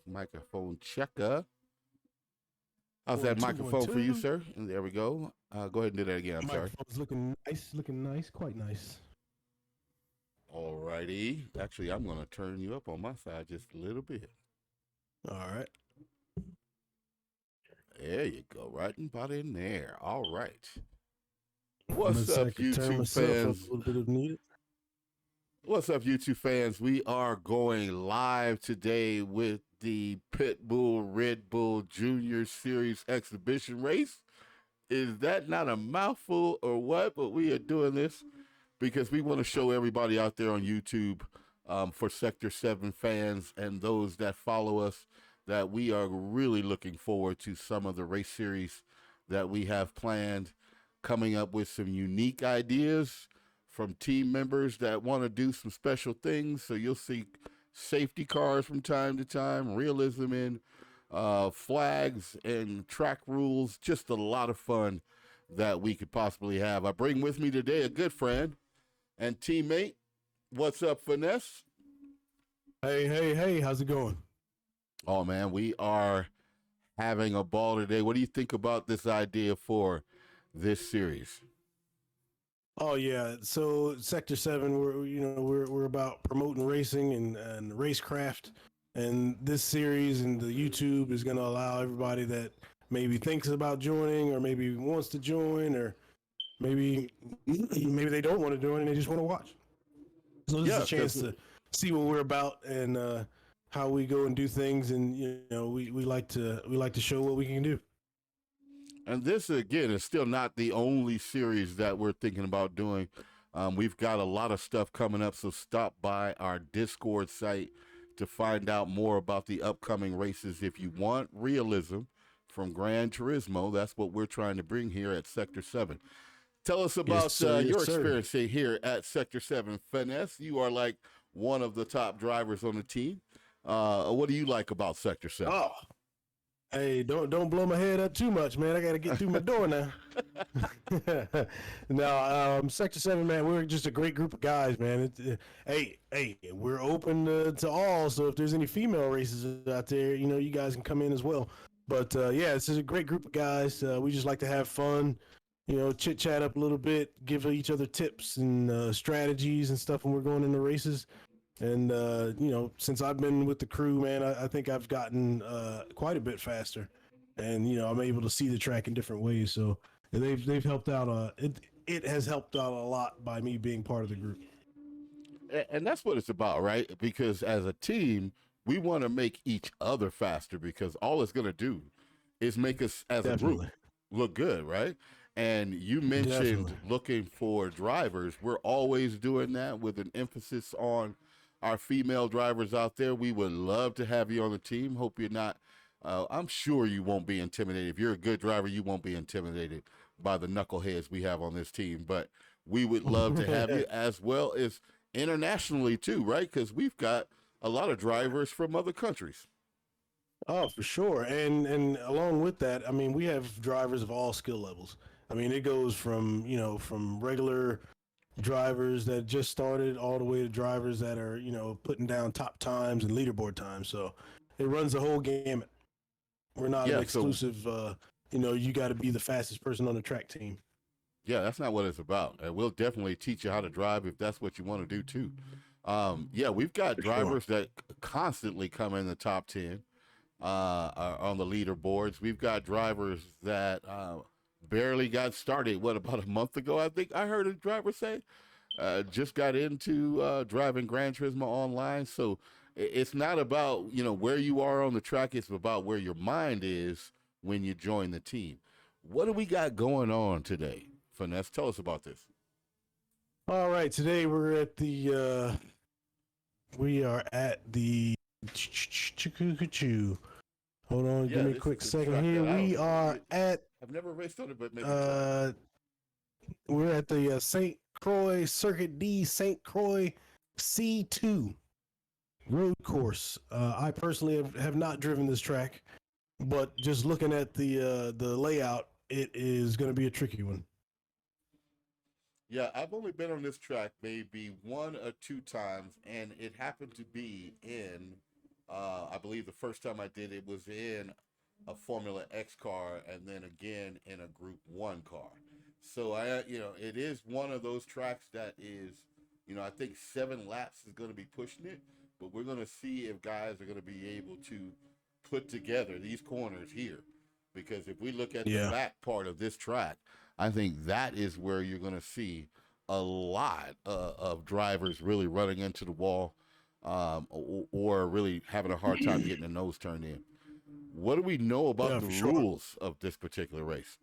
Microphone checker. How's One, that two, one, microphone for you, two. sir? And there we go. Go ahead and do that again. I'm sorry. Microphone's looking nice, quite nice. All righty. Actually, I'm going to turn you up on my side just a little bit. All right. There you go. Right about in there. All right. Let's What's say I up, could turn YouTube myself up fans? a little bit if needed. What's up, YouTube fans? We are going live today with the Pitbull Red Bull Junior Series exhibition race. Is that not a mouthful or what? But we are doing this because we want to show everybody out there on YouTube, for Sector 7 fans and those that follow us, that we are really looking forward to some of the race series that we have planned, coming up with some unique ideas from team members that want to do some special things. So you'll see safety cars from time to time, realism in flags and track rules, just a lot of fun that we could possibly have. I bring with me today a good friend and teammate. What's up, Finesse? Hey, how's it going? Oh, man, we are having a ball today. What do you think about this idea for this series? Oh yeah. So Sector 7, we're about promoting racing and racecraft. And this series and the YouTube is gonna allow everybody that maybe thinks about joining or maybe wants to join or maybe maybe they don't want to join and they just want to watch. So this is Yeah, a chance because to see what we're about and how we go and do things, and we like to show what we can do. and this, again, is still not the only series that we're thinking about doing. We've got a lot of stuff coming up, so stop by our Discord site to find out more about the upcoming races. If you want realism from Gran Turismo, that's what we're trying to bring here at Sector 7. Tell us Yes, about sir. Yes, your sir. experience here at Sector 7. Finesse, you are like one of the top drivers on the team. What do you like about Sector 7? Oh, hey, don't blow my head up too much, man. I got to get through my door now. No, Sector 7, man, we're just a great group of guys, man. Hey, we're open to all. So if there's any female races out there, you guys can come in as well. But yeah, this is a great group of guys. We just like to have fun, chit chat up a little bit, give each other tips and strategies and stuff when we're going into races. And since I've been with the crew, man, I think I've gotten quite a bit faster, and I'm able to see the track in different ways. So they've helped out. It has helped out a lot by me being part of the group. And that's what it's about, right? Because as a team, we want to make each other faster, because all it's going to do is make us as a group Definitely, look good, right? And you mentioned definitely. looking for drivers. We're always doing that with an emphasis on our female drivers out there. We would love to have you on the team. Hope you're not, I'm sure you won't be intimidated. If you're a good driver, you won't be intimidated by the knuckleheads we have on this team. But we would love to have you, as well as internationally too, right? Because we've got a lot of drivers from other countries. Oh, for sure. And along with that, I mean, we have drivers of all skill levels. I mean, it goes from from regular drivers that just started all the way to drivers that are putting down top times and leaderboard times. So it runs the whole gamut. We're not an Yeah, so exclusive. You got to be the fastest person on the track team. yeah, that's not what it's about. And we'll definitely teach you how to drive if that's what you want to do too. Yeah, we've got For sure. drivers that constantly come in the top 10 are on the leaderboards. We've got drivers that barely got started. What, about a month ago? I think I heard a driver say just got into driving Gran Turismo online. So it's not about where you are on the track. It's about where your mind is when you join the team. What do we got going on today, Finesse? Tell us about this. All right. Today we are at the hold on, give Yeah, me a this is quick the second track here. that I We don't. are at I've never raced on it, but maybe try. uh we're at the St. Croix Circuit D St. Croix C2 road course. I personally have not driven this track, but just looking at the layout, it is going to be a tricky one. Yeah, I've only been on this track maybe one or two times, and it happened to be in I believe the first time I did it was in a Formula X car, and then again in a Group One car. So it is one of those tracks that is, I think 7 laps is going to be pushing it, but we're going to see if guys are going to be able to put together these corners here, because if we look at the Yeah. back part of this track, I think that is where you're going to see a lot of drivers really running into the wall, or really having a hard time getting the nose turned in. What do we know about Yeah, the for sure. rules of this particular race?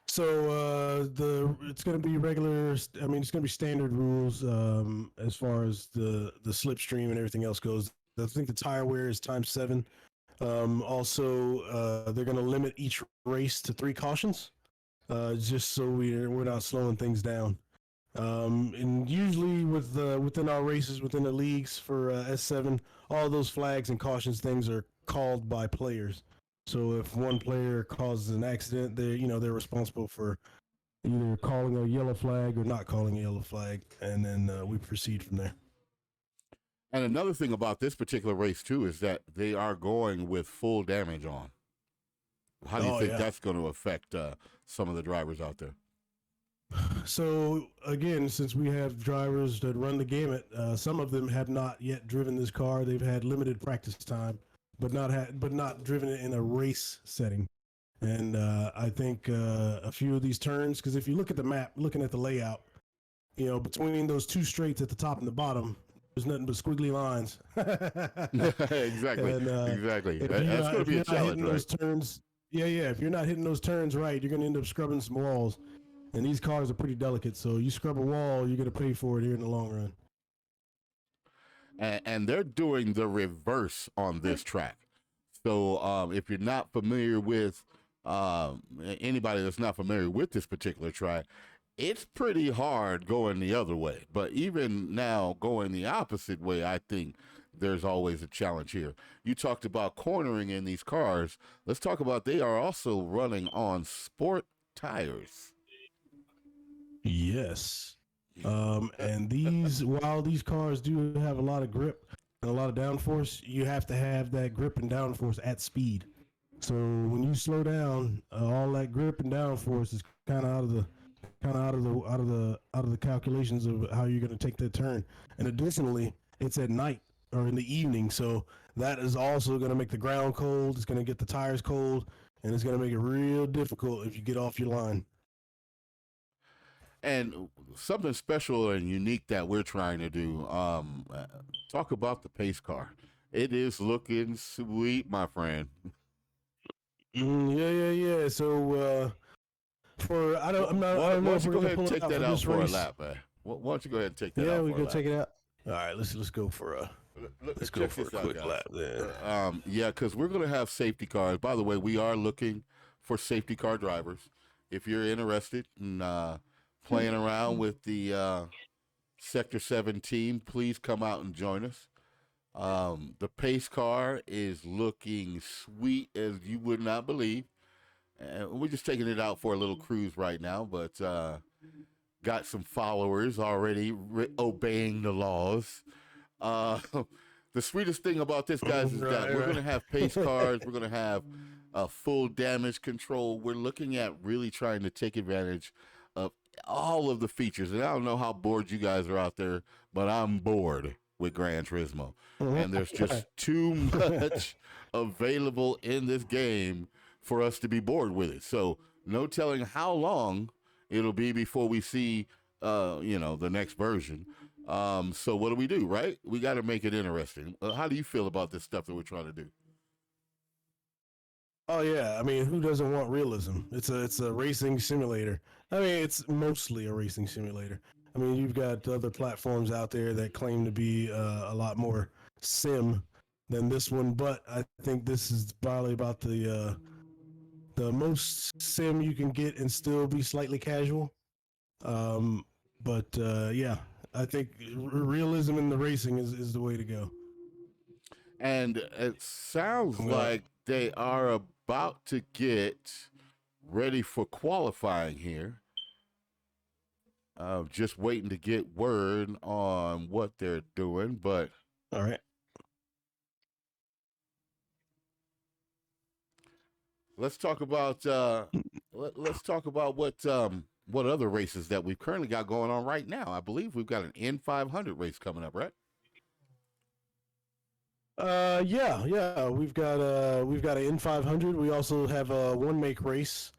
So the it's going to be regular. I mean, it's going to be standard rules as far as the slipstream and everything else goes. I think the tire wear is times 7. Also, they're going to limit each race to 3 cautions, just so we're not slowing things down. And usually within our races, within the leagues for S7, all those flags and cautions things are called by players. So if one player causes an accident, they're responsible for either calling a yellow flag or not calling a yellow flag, and then we proceed from there. And another thing about this particular race too is that they are going with full damage on. How do you Oh think yeah. that's going to affect some of the drivers out there? So again, since we have drivers that run the gamut, some of them have not yet driven this car. They've had limited practice time, but not driven it in a race setting. And I think a few of these turns, because if you look at the map, looking at the layout, between those 2 straights at the top and the bottom, there's nothing but squiggly lines. Exactly, And exactly. That's going to if be a you're not challenge, hitting right? those turns, yeah, if you're not hitting those turns right, you're going to end up scrubbing some walls. And these cars are pretty delicate, so you scrub a wall, you're going to pay for it here in the long run. And they're doing the reverse on this track. So if you're not familiar with anybody that's not familiar with this particular track, it's pretty hard going the other way. But even now, going the opposite way, I think there's always a challenge here. You talked about cornering in these cars. Let's talk about they are also running on sport tires. Yes. And while these cars do have a lot of grip and a lot of downforce, you have to have that grip and downforce at speed. So when you slow down, all that grip and downforce is kind of out of the calculations of how you're going to take that turn. And additionally, it's at night or in the evening, so that is also going to make the ground cold. It's going to get the tires cold, and it's going to make it real difficult if you get off your line. And something special and unique that we're trying to do. Talk about the pace car. It is looking sweet, my friend. Yeah. So I don't Why know don't if you we're go gonna ahead and pull it take out that for out this for a race. lap, man? Why don't you go ahead and take that Yeah, out we for a go lap? take it out. All right, let's go for a let's go Check for a this out, quick guys. lap then. Yeah, because we're going to have safety cars. By the way, we are looking for safety car drivers. If you're interested in playing around with the Sector 7 team, please come out and join us. The pace car is looking sweet as you would not believe. We're just taking it out for a little cruise right now, but got some followers already obeying the laws. Uh, the sweetest thing about this, guys, is that we're going to have pace cars. We're going to have full damage control. We're looking at really trying to take advantage of all of the features. And I don't know how bored you guys are out there, but I'm bored with Gran Turismo. And there's just too much available in this game for us to be bored with it. So no telling how long it'll be before we see, the next version. So what do, right? We got to make it interesting. How do you feel about this stuff that we're trying to do? Oh yeah, I mean, who doesn't want realism? It's a racing simulator. I mean, it's mostly a racing simulator. I mean, you've got other platforms out there that claim to be a lot more sim than this one, but I think this is probably about the most sim you can get and still be slightly casual. Um, but yeah, I think realism in the racing is the way to go. And it sounds Uh, like they are about to get ready for qualifying here. Just waiting to get word on what they're doing, but all right. Let's talk about let's talk about what other races that we've currently got going on right now. I believe we've got an N500 race coming up, right? Yeah. We've got an N500. We also have a one make race,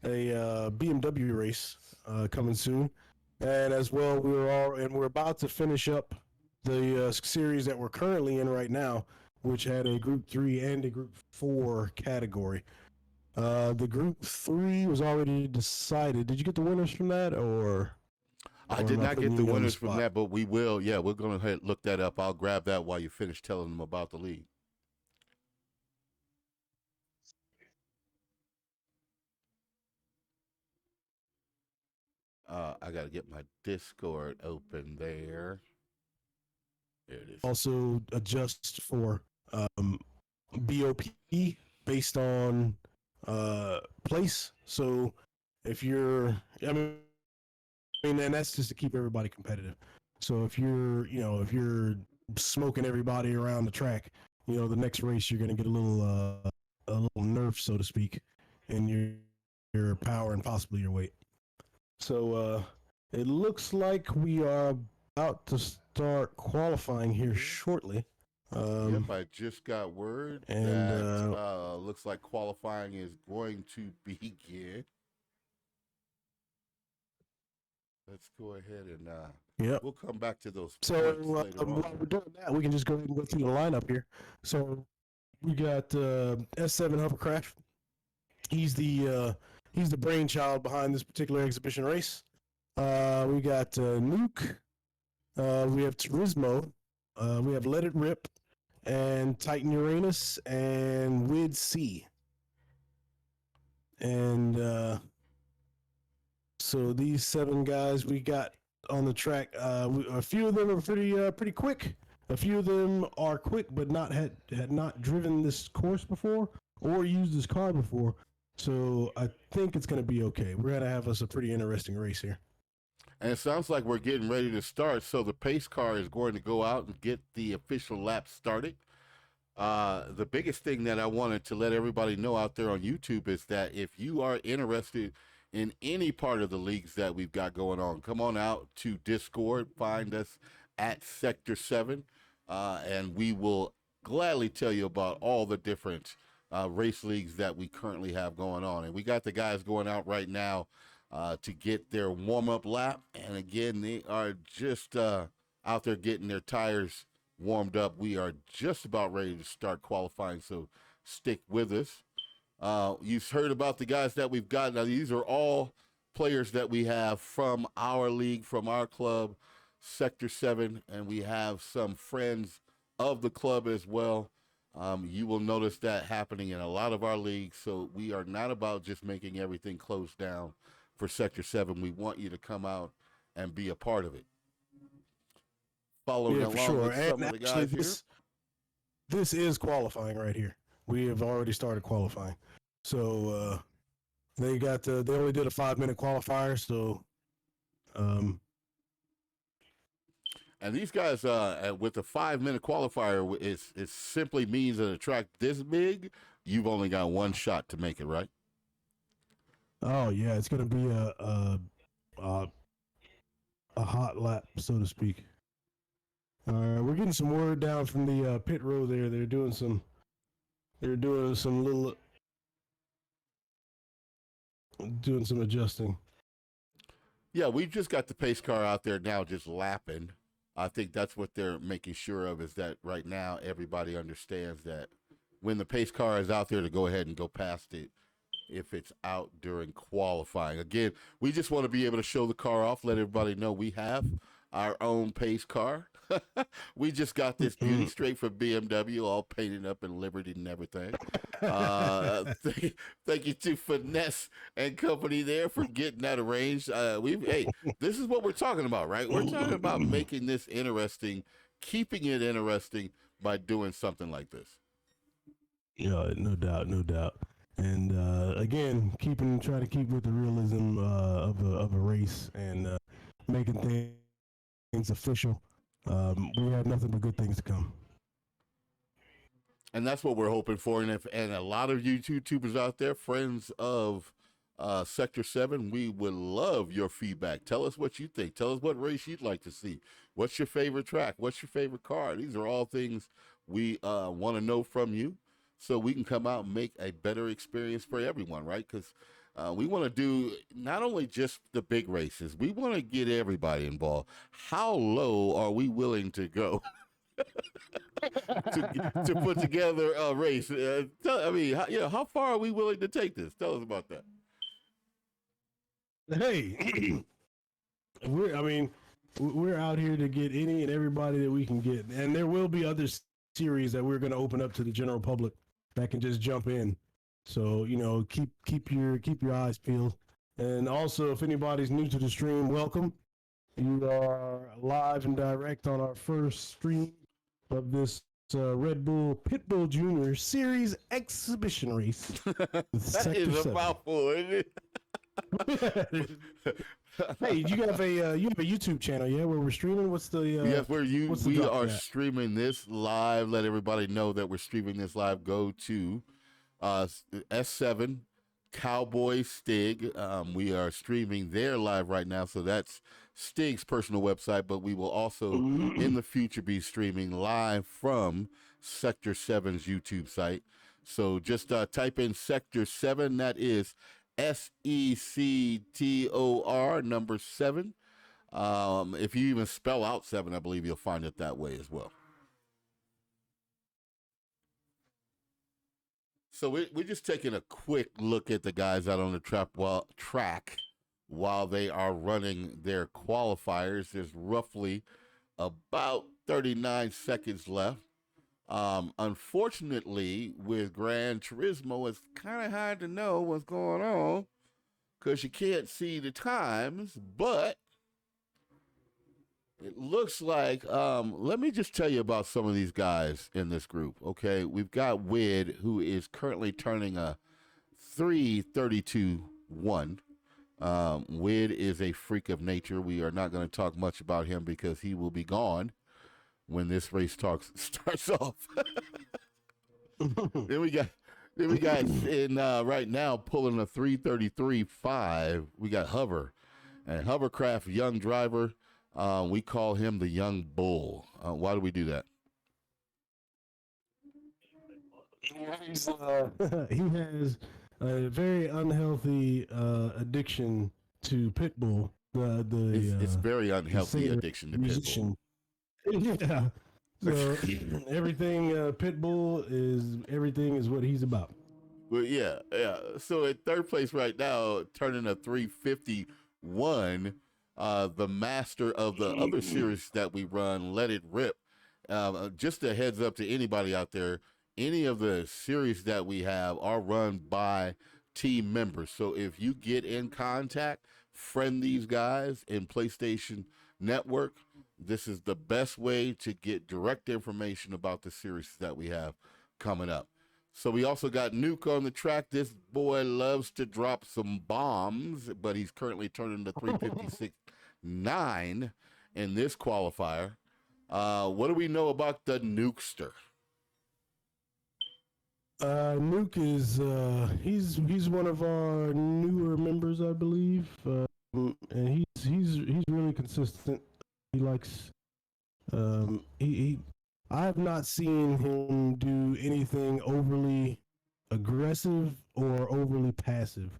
a BMW race coming soon, and as well we're about to finish up the series that we're currently in right now, which had a Group 3 and a Group 4 category. The Group 3 was already decided. Did you get the winners from that, I or did am I not get putting the you on the winners from spot? that, but we will. Yeah, we're going to look that up. I'll grab that while you finish telling them about the league. I got to get my Discord open there. There it is. Also adjust for um, BOP based on place. So if you're, and that's just to keep everybody competitive. So if you're smoking everybody around the track, the next race you're going to get a little nerf, so to speak, in your power and possibly your weight. So it looks like we are about to start qualifying here shortly. Yep, Um, I just got word and that looks like qualifying is going to begin. Let's go ahead and Yep. we'll come back to those points So later on. while we're doing that, we can just go ahead and go through the lineup here. So we got S7 Hovercraft. He's the brainchild behind this particular exhibition race. We got Nuke. We have Turismo. We have Let It Rip, and Titan Uranus, and Wid C. And so these seven guys we got on the track, a few of them are pretty quick. A few of them are quick, but had not driven this course before or used this car before. So I think it's going to be okay. We're going to have us a pretty interesting race here. And it sounds like we're getting ready to start. So the pace car is going to go out and get the official lap started. The biggest thing that I wanted to let everybody know out there on YouTube is that if you are interested in any part of the leagues that we've got going on, come on out to Discord, find us at Sector 7, and we will gladly tell you about all the different race leagues that we currently have going on. And we got the guys going out right now to get their warm up lap. And again, they are just out there getting their tires warmed up. We are just about ready to start qualifying, so stick with us. You've heard about the guys that we've got. Now, these are all players that we have from our league, from our club, Sector 7, and we have some friends of the club as well. You will notice that happening in a lot of our leagues, so we are not about just making everything closed down for Sector 7. We want you to come out and be a part of it. Following Yeah, for along sure. with some And of the actually, guys here. this is qualifying right here. We have already started qualifying. So they only did a 5-minute qualifier. So um, And these guys, with the 5 minute qualifier, it simply means that a track this big, you've only got one shot to make it, right? oh yeah, it's gonna be a a hot lap, so to speak. We're getting some word down from the pit row there. They're doing some adjusting. Yeah, we've just got the pace car out there now just lapping. I think that's what they're making sure of is that right now everybody understands that when the pace car is out there to go ahead and go past it if it's out during qualifying. Again, we just want to be able to show the car off, let everybody know we have our own pace car. We just got this beauty straight from BMW, all painted up in Liberty and everything. Thank you to Finesse and Company there for getting that arranged. Hey, this is what we're talking about, right? We're talking about making this interesting, keeping it interesting by doing something like this. Yeah, no doubt, no doubt. And again, trying to keep with the realism of a race and making things official. We have nothing but good things to come. And that's what we're hoping for. And a lot of you YouTubers out there, friends of Sector 7, we would love your feedback. Tell us what you think. Tell us what race you'd like to see. What's your favorite track? What's your favorite car? These are all things we want to know from you so we can come out and make a better experience for everyone, right? Because we want to do not only just the big races, we want to get everybody involved. How low are we willing to go to put together a race? How far are we willing to take this? Tell us about that. Hey, we're out here to get any and everybody that we can get, and there will be other series that we're going to open up to the general public that can just jump in. So keep your eyes peeled. And also, if anybody's new to the stream, welcome. You are live and direct on our first stream of this Red Bull Pitbull Junior Series exhibition race. That is a mouthful, isn't it? Hey, you have a YouTube channel, yeah, where we're streaming. What's the yes, we are streaming this live. Let everybody know that we're streaming this live. Go to S7 CowboysStig. We are streaming there live right now, so that's Stig's personal website. But we will also in the future be streaming live from Sector 7's YouTube site. So just type in Sector 7. That is SECTOR number 7. If you even spell out 7, I believe you'll find it that way as well. So we're just taking a quick look at the guys out on the track while they are running their qualifiers. There's roughly about 39 seconds left. Unfortunately, with Gran Turismo, it's kind of hard to know what's going on because you can't see the times, but it looks like, let me just tell you about some of these guys in this group, okay? We've got Wid, who is currently turning a 3:32.1. Wid is a freak of nature. We are not going to talk much about him because he will be gone when this race starts off. Then we got in right now pulling a 3:33.5. We got Hover, and Hovercraft young driver. We call him the young bull. Why do we do that? He has a very unhealthy addiction to Pitbull. It's very unhealthy addiction to Pitbull. Yeah. So everything Pitbull is what he's about. Well, yeah. So at third place right now, turning a 3:51. The master of the other series that we run, Let It Rip. Just a heads up to anybody out there, any of the series that we have are run by team members. So if you get in contact, friend these guys in PlayStation Network, this is the best way to get direct information about the series that we have coming up. So we also got Nuke on the track. This boy loves to drop some bombs, but he's currently turning to 3:56.9 in this qualifier. What do we know about the Nukester? Nuke is he's one of our newer members, I believe, and he's really consistent. He likes I have not seen him do anything overly aggressive or overly passive.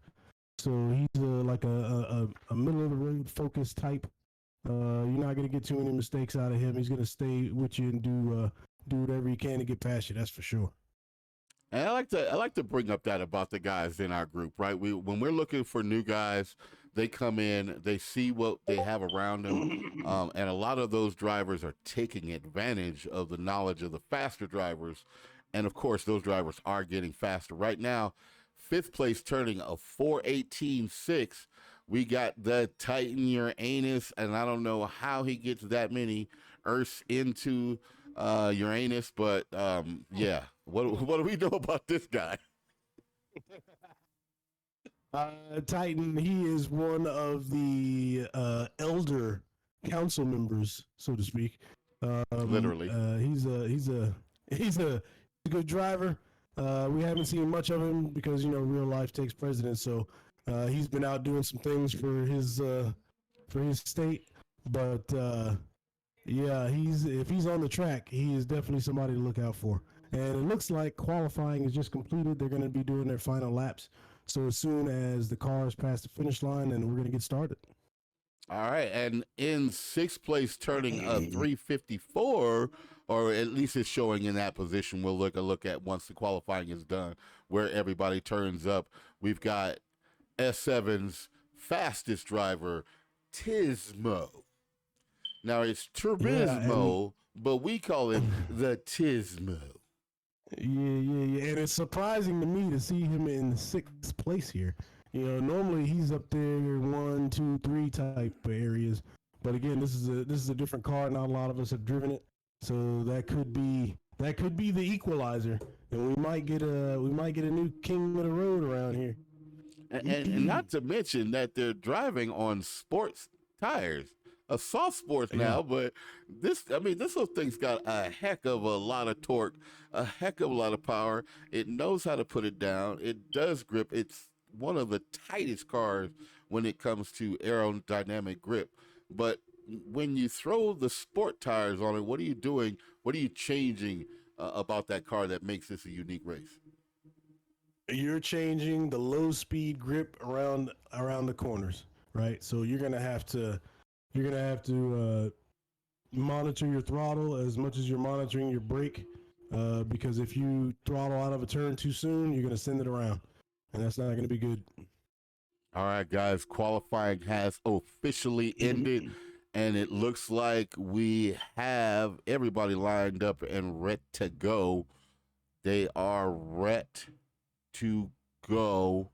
So he's like a middle of the road focused type. You're not gonna get too many mistakes out of him. He's gonna stay with you and do whatever he can to get past you. That's for sure. And I like to bring up that about the guys in our group, right? When we're looking for new guys, they come in, they see what they have around them, and a lot of those drivers are taking advantage of the knowledge of the faster drivers, and of course, those drivers are getting faster. Right now, fifth place turning a 4:18.6. We got the Titan Uranus, and I don't know how he gets that many Earths into Uranus, but yeah. What do we know about this guy? Titan, he is one of the elder council members, so to speak. Literally, he's a a good driver. We haven't seen much of him because real life takes precedence. So he's been out doing some things for his state. But yeah, he's if he's on the track, he is definitely somebody to look out for. And it looks like qualifying is just completed. They're going to be doing their final laps. So as soon as the cars pass the finish line, then we're going to get started. All right, and in sixth place, turning a 354, or at least it's showing in that position. We'll look at once the qualifying is done, where everybody turns up. We've got S7's fastest driver, Tismo. Now it's Yeah, and Turismo, but we call him the Tismo. yeah. And it's surprising to me to see him in sixth place here. Normally he's up there one, two, three type areas. But again, this is a different car. Not a lot of us have driven it, so that could be the equalizer, and we might get a new king of the road around here. And not to mention that they're driving on sports tires, a soft sports Yeah. now, but this little thing's got a heck of a lot of torque, a heck of a lot of power. It knows how to put it down. It does grip. It's one of the tightest cars when it comes to aerodynamic grip. But when you throw the sport tires on it, what are you doing? What are you changing about that car that makes this a unique race? You're changing the low speed grip around the corners, right? So you're gonna have to monitor your throttle as much as you're monitoring your brake, because if you throttle out of a turn too soon, you're gonna send it around, and that's not gonna be good. All right, guys, qualifying has officially ended, and it looks like we have everybody lined up and ready to go. They are ready to go.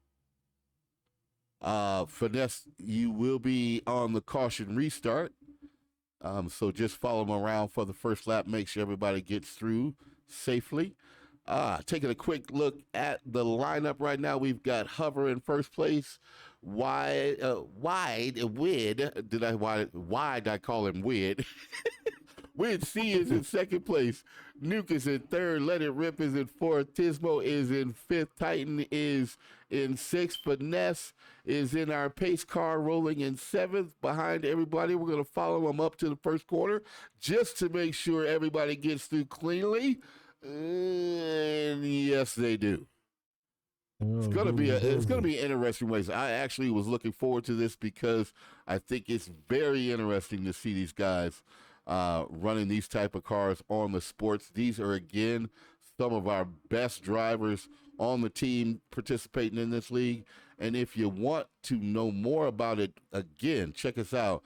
Finesse, you will be on the caution restart. So just follow them around for the first lap. Make sure everybody gets through safely. Taking a quick look at the lineup right now, we've got Hover in first place. Wid. Why did I call him Wid? Wid C is in second place. Nuke is in third. Let It Rip is in fourth. Tismo is in fifth. Titan is in sixth. Finesse is in our pace car rolling in seventh behind everybody. We're going to follow them up to the first corner just to make sure everybody gets through cleanly. And yes, they do. It's Oh, gonna be dude, it's gonna dude. be an interesting race. I actually was looking forward to this because I think it's very interesting to see these guys running these type of cars on the sports. These are again some of our best drivers on the team participating in this league. And if you want to know more about it, again, check us out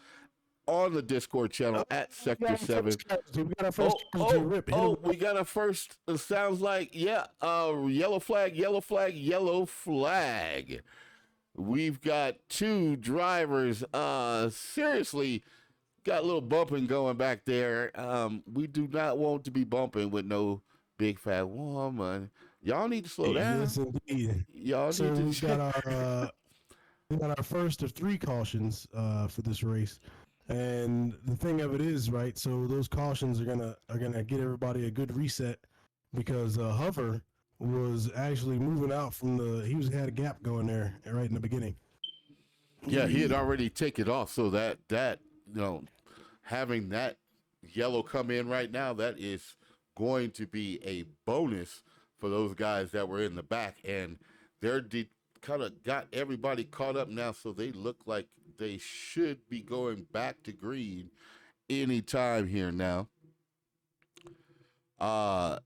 on the Discord Oh, channel at we got Sector our Seven. first casualty. We got our Oh, first casualty. oh, Rip. Hit him. oh, we got a first, it sounds like, yeah, yellow flag, yellow flag, yellow flag. We've got two drivers, seriously, got a little bumping going back there. We do not want to be bumping with no big fat woman. Y'all need to slow Yes, down. indeed. Y'all So need we got to. our first of three cautions for this race, and the thing of it is, right? So those cautions are gonna get everybody a good reset because Hover was actually moving out from he was had a gap going there right in the beginning. Yeah, he had already taken off, so that you know, having that yellow come in right now, that is going to be a bonus for those guys that were in the back, and kind of got everybody caught up now, so they look like they should be going back to green anytime here now. Uh,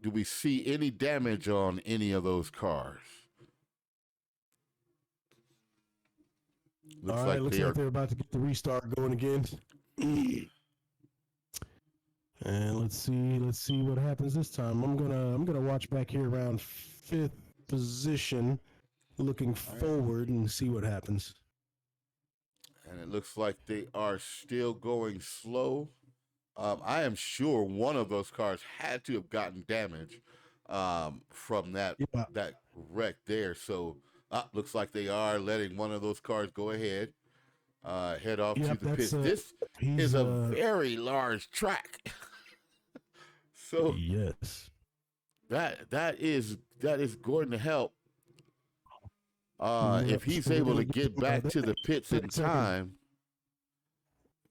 do we see any damage on any of those cars? All Looks right, like looks they like are. they're about to get the restart going again. And let's see what happens this time. I'm gonna watch back here around fifth position, looking All right. forward and see what happens. And it looks like they are still going slow. I am sure one of those cars had to have gotten damage from Yeah, that wreck there. So looks like they are letting one of those cars go ahead, head off to yep, the that's pits. This is he's a very large track. So yes. that is going to help. If Yep. he's So they're able gonna to give get him back to the pits in 30 second. time,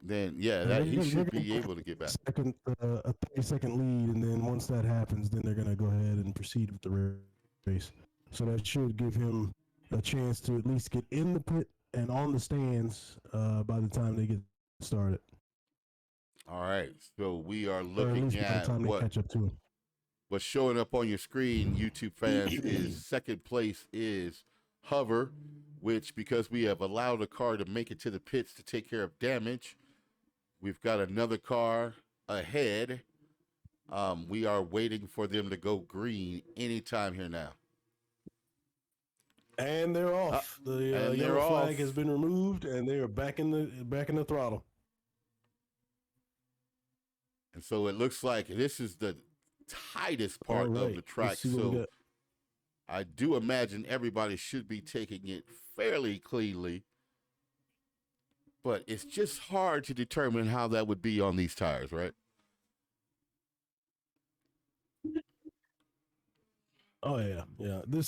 then yeah, They're that he gonna, they're should gonna be give him able to get back. a 30-second lead, and then once that happens, then they're gonna go ahead and proceed with the race. So that should give him a chance to at least get in the pit and on the stands by the time they get started, All right, so we are or at looking least by the at time they catch up to him. what's showing up on your screen, YouTube fans, is second place is Hover, which because we have allowed a car to make it to the pits to take care of damage, we've got another car ahead. We are waiting for them to go green anytime here now. And they're Uh, off. The and they're yellow flag has off. been removed, and they are back in the throttle. And so it looks like this is the tightest All part of right, the let's track. see what we So got. I do imagine everybody should be taking it fairly cleanly, but it's just hard to determine how that would be on these tires, right? Oh yeah, yeah. The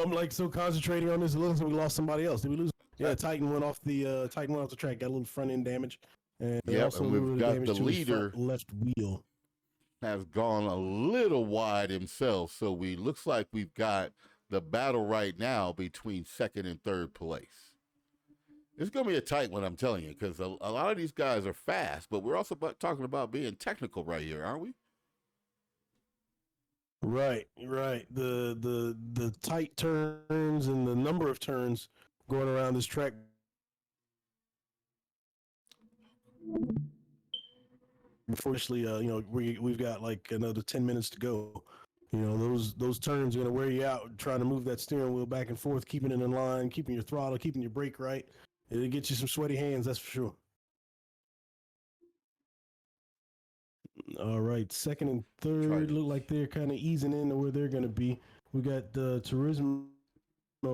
I'm like so concentrating on this. It looks like we lost somebody else. Did we lose? Yeah, Titan went off the track, got a little front end damage, and Yep, also a and little we've bit of got damage the to his front leader left wheel. has gone a little wide himself. So we looks like we've got the battle right now between second and third place. It's going to be a tight one, I'm telling you, because a lot of these guys are fast, but we're also talking about being technical right here, aren't we? Right, right. The tight turns and the number of turns going around this track. Unfortunately, we've got like another 10 minutes to go. Those turns are gonna wear you out trying to move that steering wheel back and forth, keeping it in line, keeping your throttle, keeping your brake right. It'll get you some sweaty hands, that's for sure. All right, second and third Tridents. look like they're kind of easing into where they're gonna be. We got Turismo.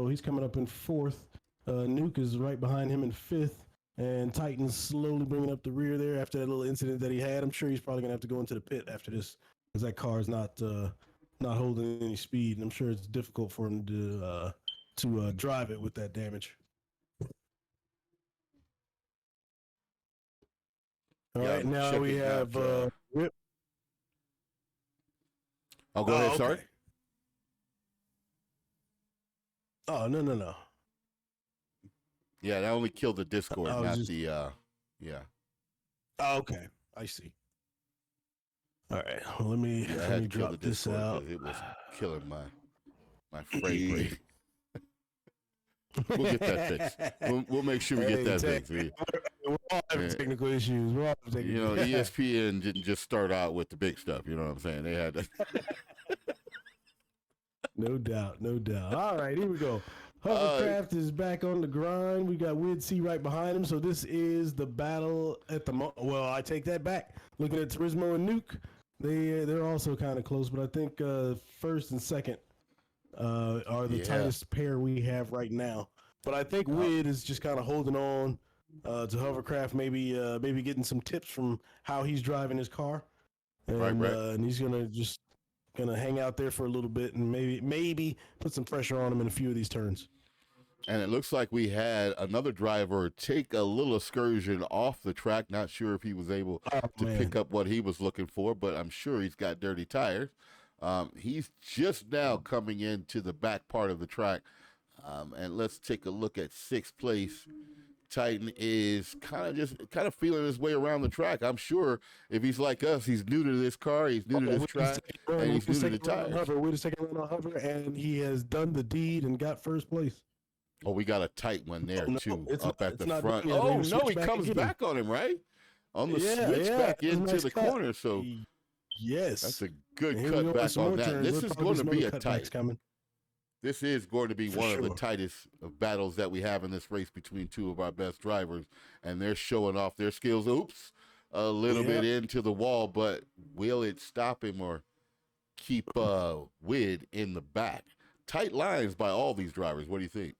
He's coming up in fourth. Nuke is right behind him in fifth. And Titan's slowly bringing up the rear there after that little incident that he had. I'm sure he's probably gonna have to go into the pit after this because that car is not holding any speed, and I'm sure it's difficult for him to drive it with that damage. All Yeah, right, I'm now we checking have out. Rip. Oh, go ahead. Oh, Sorry. okay. Oh, no. Yeah, that only killed the Discord, I was not just. the. Yeah. Oh, okay, I see. All right, well, let me Yeah, I let had me to kill the drop this Discord out. because it was killing my frame rate. We'll get that fixed. We'll make sure we get that fixed. We're all having technical issues. We're all having You know, technical. ESPN didn't just start out with the big stuff. You know what I'm saying? They had to. No doubt, no doubt. All right, here we go. uh, Hovercraft is back on the grind. We got Weird C right behind him. So this is the battle at the well, I take that back. Looking at Turismo and Nuke, they're also kind of close, but I think first and second are the yeah. tightest pair we have right now. But I think Wid is just kind of holding on to Hovercraft, maybe getting some tips from how he's driving his car, Right, right. and he's gonna hang out there for a little bit and maybe put some pressure on him in a few of these turns. And it looks like we had another driver take a little excursion off the track. Not sure if he was able to pick up what he was looking for, but I'm sure he's got dirty tires. He's just now coming into the back part of the track. And let's take a look at sixth place. Titan is kind of feeling his way around the track. I'm sure if he's like us, he's new to this car, he's new to this track, and he's new to the tires. We're just taking a run on Hover, and he has done the deed and got first place. Oh, we got a tight one there too, up at the front. Yet. Oh no, he comes back on him, right? On the switch back into the corner. So yes, that's a good cut back on that. This is going to be a tight. Coming. This is going to be For one sure. of the tightest battles that we have in this race between two of our best drivers, and they're showing off their skills. Oops, a little bit into the wall, but will it stop him or keep Wid in the back? Tight lines by all these drivers. What do you think?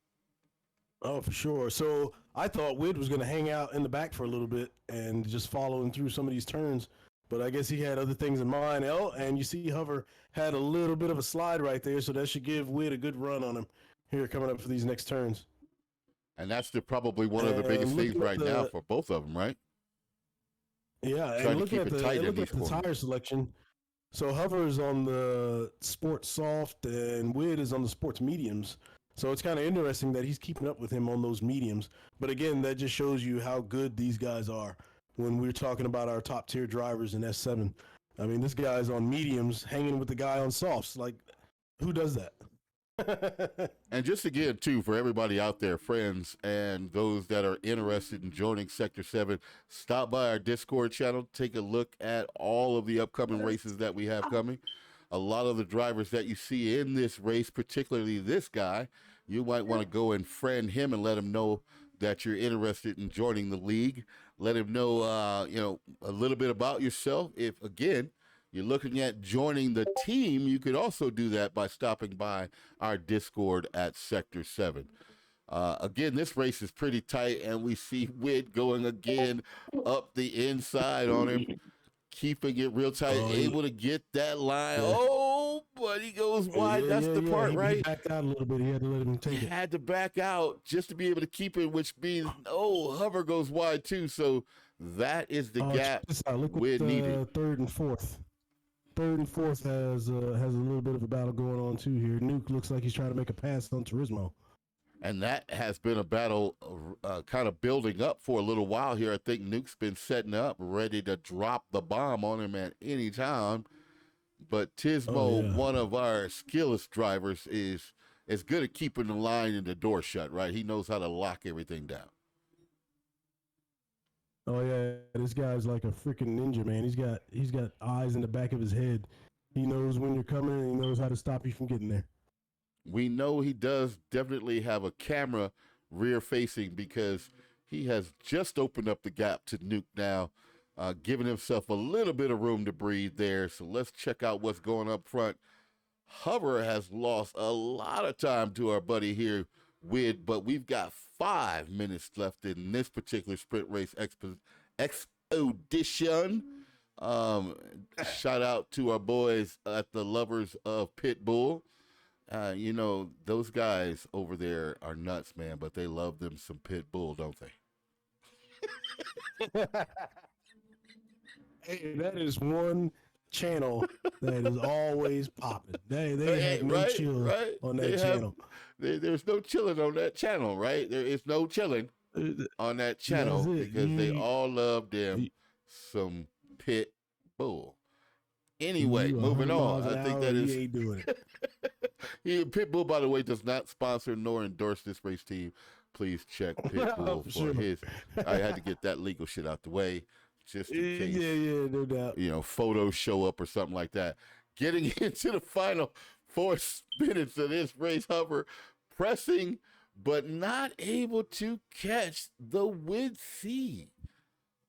Oh, for sure. So I thought Wid was going to hang out in the back for a little bit and just follow him through some of these turns, but I guess he had other things in mind. Oh, and you see Hover had a little bit of a slide right there, so that should give Wid a good run on him here coming up for these next turns. And that's probably one of the biggest And things looking at right now the for both of them, right? yeah, Trying and to keep it tight in looking these at the corners. tire selection, so Hover is on the sports soft and Wid is on the sports mediums. So it's kind of interesting that he's keeping up with him on those mediums. But again, that just shows you how good these guys are when we're talking about our top tier drivers in S7. I mean, this guy's on mediums hanging with the guy on softs. Like, who does that? And just again, too, for everybody out there, friends, and those that are interested in joining Sector 7, stop by our Discord channel, take a look at all of the upcoming races that we have coming. A lot of the drivers that you see in this race, particularly this guy, you might want to go and friend him and let him know that you're interested in joining the league. Let him know, a little bit about yourself. If, again, you're looking at joining the team, you could also do that by stopping by our Discord at Sector 7. Again, this race is pretty tight, and we see Wid going again up the inside on him, keeping it real tight, Oh, able to get that line. yeah. Oh, but he goes wide. That's the Yeah. part, He right? backed out a little bit. He had to let him He take it. had to back out just to be able to keep it, which means, Hover goes wide too. So that is the Oh, check gap this out. Look what Wid needed. third and fourth. Third and fourth has a little bit of a battle going on too here. Nuke looks like he's trying to make a pass on Turismo. And that has been a battle kind of building up for a little while here. I think Nuke's been setting up, ready to drop the bomb on him at any time. But Oh Tismo, yeah. one of our skilless drivers, is good at keeping the line and the door shut, right? He knows how to lock everything down. Oh yeah. This guy's like a freaking ninja, man. He's got eyes in the back of his head. He knows when you're coming and he knows how to stop you from getting there. We know he does definitely have a camera rear facing because he has just opened up the gap to Nuke now, giving himself a little bit of room to breathe there. So let's check out what's going up front. Hover has lost a lot of time to our buddy here, Wid, but we've got 5 minutes left in this particular sprint race expedition. Um, Shout out to our boys at the Lovers of Pitbull. Those guys over there are nuts, man, but they love them some Pitbull, don't they? Hey, that is one channel that is always popping. They have no chill right. on that channel. There's no chilling on that channel, right? There is no chilling on that channel because they all love them some Pitbull. Anyway, you moving 100 on. miles an I think hour, that he is. ain't doing it. Pitbull, by the way, does not sponsor nor endorse this race team. Please check Pitbull for Sure. his. I had to get that legal shit out the way just in case. Yeah, no doubt. Photos show up or something like that. Getting into the final 4 minutes of this race, Hover pressing but not able to catch the Wid C.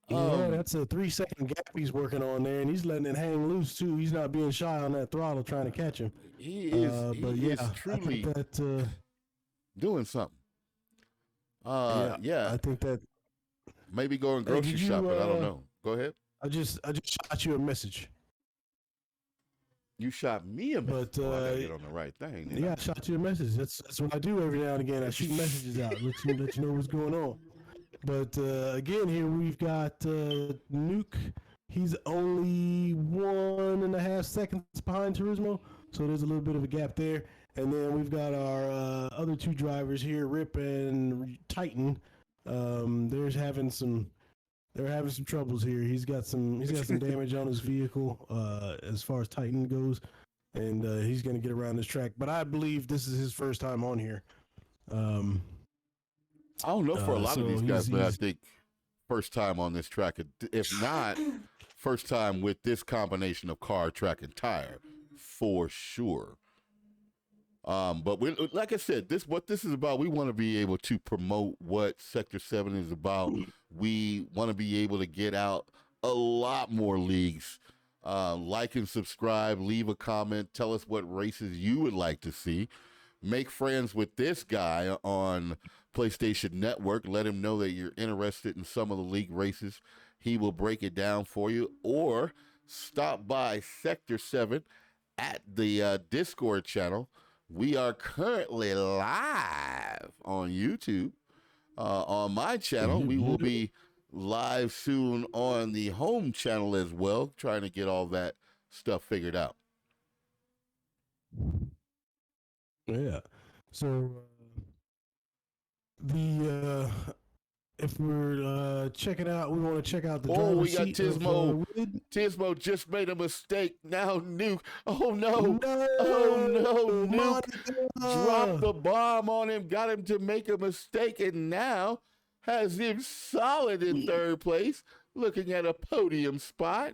Yeah, that's a 3-second gap he's working on there, and he's letting it hang loose too. He's not being shy on that throttle, trying to catch him. He is. But He yeah, is truly I think that. doing something. I think that. Maybe going Hey, grocery shopping. I don't know. Go ahead. I just shot you a message. You shot me a message. But I gotta get on the right thing. I shot you a message. That's what I do every now and again. I shoot messages out, let you know what's going on. But again, here we've got Nuke. He's only 1.5 seconds behind Turismo, so there's a little bit of a gap there. And then we've got our other 2 drivers here, Rip and Titan. They're having some troubles here. He's got some damage on his vehicle as far as Titan goes, and he's going to get around this track. But I believe this is his first time on here. I don't know for a lot of these guys, but I think first time on this track, if not first time with this combination of car, track, and tire, for sure. But like I said, what this is about. We want to be able to promote what Sector 7 is about. We want to be able to get out a lot more leagues. Like and subscribe, leave a comment, tell us what races you would like to see. make friends with this guy on PlayStation Network. Let him know that you're interested in some of the league races. He will break it down for you. Or stop by Sector 7 at the Discord channel. We are currently live on YouTube. On my channel, we will be live soon on the home channel as well, trying to get all that stuff figured out. Yeah. So the if we're checking out, we want to check out the driver's we got seat Tismo. of, Tismo just made a mistake. Now Nuke. Oh no. no, Oh no. Nuke Monica! dropped the bomb on him, got him to make a mistake, and now has him solid in third place, looking at a podium spot.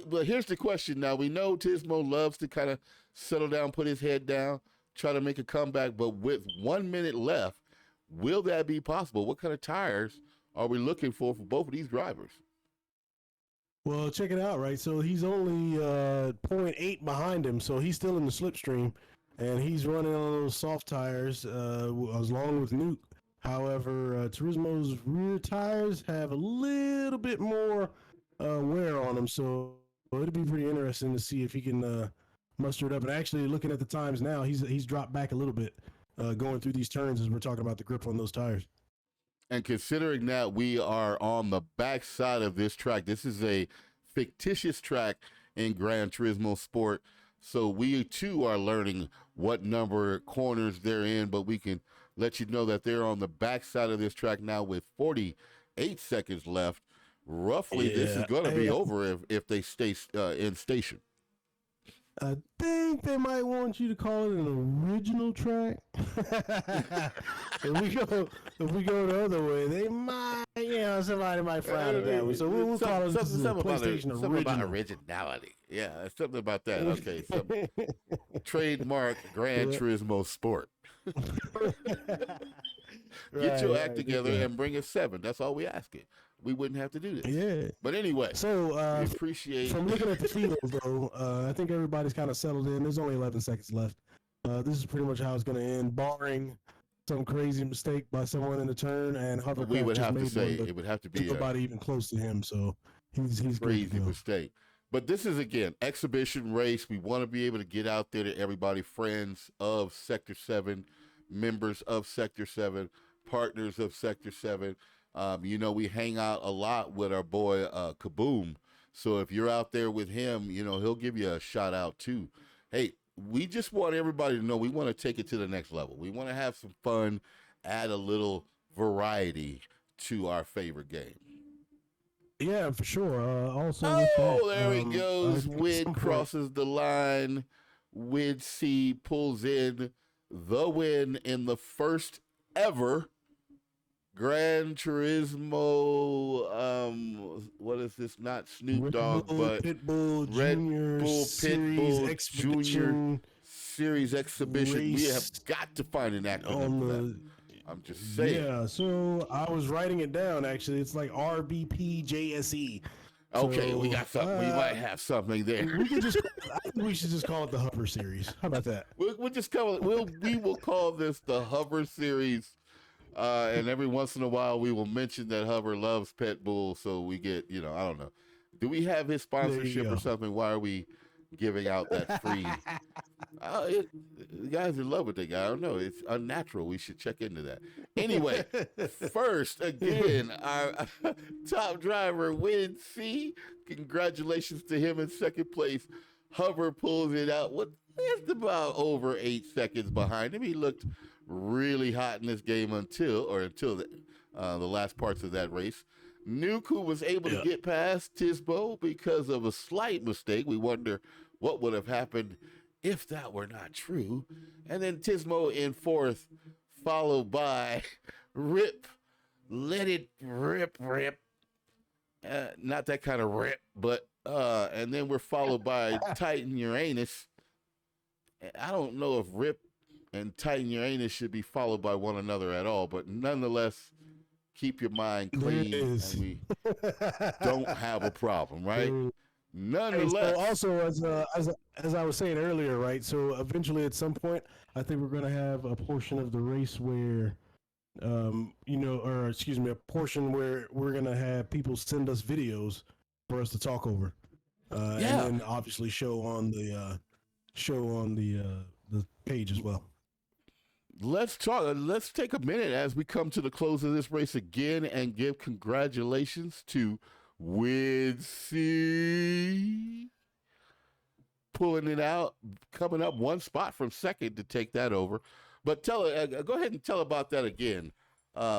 But here's the question now. We know Tismo loves to kind of settle down, put his head down, try to make a comeback, but with 1 minute left, will that be possible? What kind of tires are we looking for both of these drivers? Well, check it out, right? So he's only 0.8 behind him, so he's still in the slipstream, and he's running on those soft tires along with Nuke. However, Turismo's rear tires have a little bit more wear on them, so it'll be pretty interesting to see if he can muster it up. And actually, looking at the times now, he's dropped back a little bit going through these turns as we're talking about the grip on those tires. And considering that we are on the backside of this track, this is a fictitious track in Gran Turismo Sport. So we too are learning what number corners they're in, but we can let you know that they're on the backside of this track now with 48 seconds left. Roughly, this is going to be over if they stay in station. I think they might want you to call it an original track. if we go the other way, they might, somebody might frown at that one. So we'll call it PlayStation original. Something about originality. Yeah, something about that. Okay, so trademark Gran Turismo Sport. Get your act together and bring us 7. That's all we ask it. We wouldn't have to do this. Yeah. But anyway, so we appreciate. From looking at the field, though, I think everybody's kind of settled in. There's only 11 seconds left. This is pretty much how it's going to end, barring some crazy mistake by someone in the turn. And Hovercraft we would just have to made say one, it would have to be nobody even close to him. So he's crazy mistake. But this is, again, exhibition race. We want to be able to get out there to everybody, friends of Sector 7, members of Sector 7, partners of Sector 7. We hang out a lot with our boy Kaboom. So if you're out there with him, he'll give you a shout out too. Hey, we just want everybody to know we want to take it to the next level. We want to have some fun, add a little variety to our favorite game. Yeah, for sure. Also, there he goes. Wid crosses the line. Wid C pulls in the win in the first ever Gran Turismo, what is this? Not Snoop Dogg, but Pitbull Red Junior Bull Series Pitbull Junior Series Exhibition. We have got to find an acronym for that. I'm just saying. Yeah, so I was writing it down, actually. It's like RBPJSE. Okay, we got something. We might have something there. I think we should just call it the Hover Series. How about that? We'll just call it. We will call this the Hover Series. And every once in a while, we will mention that Hover loves Pitbull, so we get, I don't know. Do we have his sponsorship or something? Why are we giving out that free? The guy's in love with the guy. I don't know. It's unnatural. We should check into that. Anyway, first, again, our top driver wins. C. Congratulations to him in second place. Hover pulls it out. Just about over 8 seconds behind him. He looked really hot in this game until the last parts of that race. Nuke, who was able to get past Tisbo because of a slight mistake. We wonder what would have happened if that were not true. And then Tismo in fourth, followed by Rip. Let it rip. Not that kind of rip, but and then we're followed by Titan Uranus. I don't know if Rip and Titan Uranus should be followed by one another at all, but nonetheless, keep your mind clean and we don't have a problem, right? Hey, so Nonetheless, also as I was saying earlier, right? So eventually, at some point, I think we're gonna have a portion of the race where, or excuse me, a portion where we're gonna have people send us videos for us to talk over, and yeah, then obviously show on the page as well. let's talk. Let's take a minute as we come to the close of this race again and give congratulations to Woodsy pulling it out, coming up one spot from second to take that over. But go ahead and tell about that again,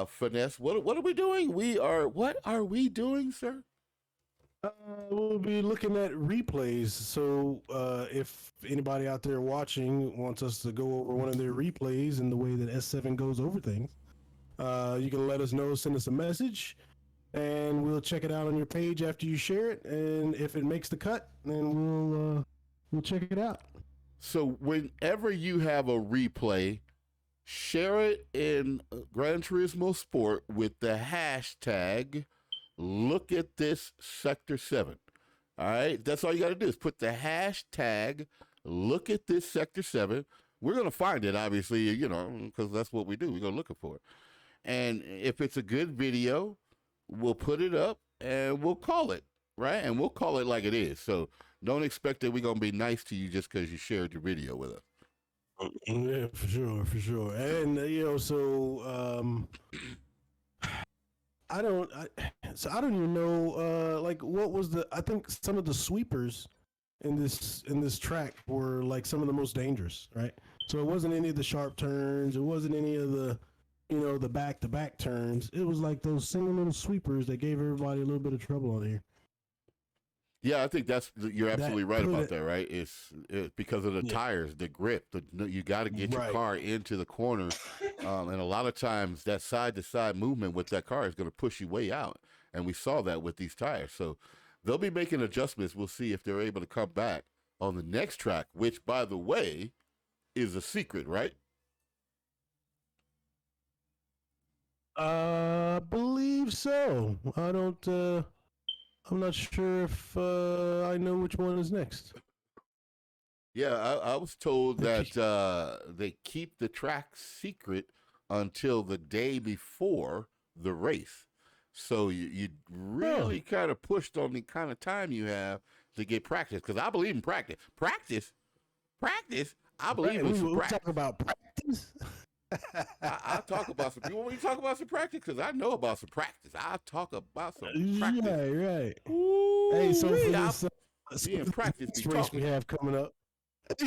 Finesse. What are we doing? What are we doing, sir? Uh, we'll be looking at replays. So if anybody out there watching wants us to go over one of their replays and the way that S7 goes over things, you can let us know. Send us a message, and we'll check it out on your page after you share it. And if it makes the cut, then we'll check it out. So whenever you have a replay, share it in Gran Turismo Sport with the hashtag look at this Sector 7. All right. That's all you got to do is put the hashtag look at this Sector 7. We're going to find it, obviously, because that's what we do. We're going to look for it. And if it's a good video, we'll put it up and we'll call it, right? And we'll call it like it is. So don't expect that we're going to be nice to you just because you shared your video with us. Yeah, for sure, for sure. And I don't even know like what was the I think some of the sweepers in this track were like some of the most dangerous, right? So it wasn't any of the sharp turns, it wasn't any of the the back to back turns. It was like those single little sweepers that gave everybody a little bit of trouble on here. Yeah, I think you're absolutely right about It, that, right? It's because of the yeah, tires, the grip. You got to get your right. car into the corner, and a lot of times that side to side movement with that car is going to push you way out, and we saw that with these tires. So they'll be making adjustments. We'll see if they're able to come back on the next track, which, by the way, is a secret, right? Believe so. I don't. I'm not sure if I know which one is next. Yeah, I was told Okay. that they keep the track secret until the day before the race. So you Oh, really kind of pushed on the kind of time you have to get practice. Because I believe in practice. Practice. I believe in some we talk practice. about practice. I talk about some. You want me to talk about some practice? Because I know about some practice. I talk about some practice. Right, right. Hey, so Ooh, for I this, be in practice, be next race we talking. have coming up,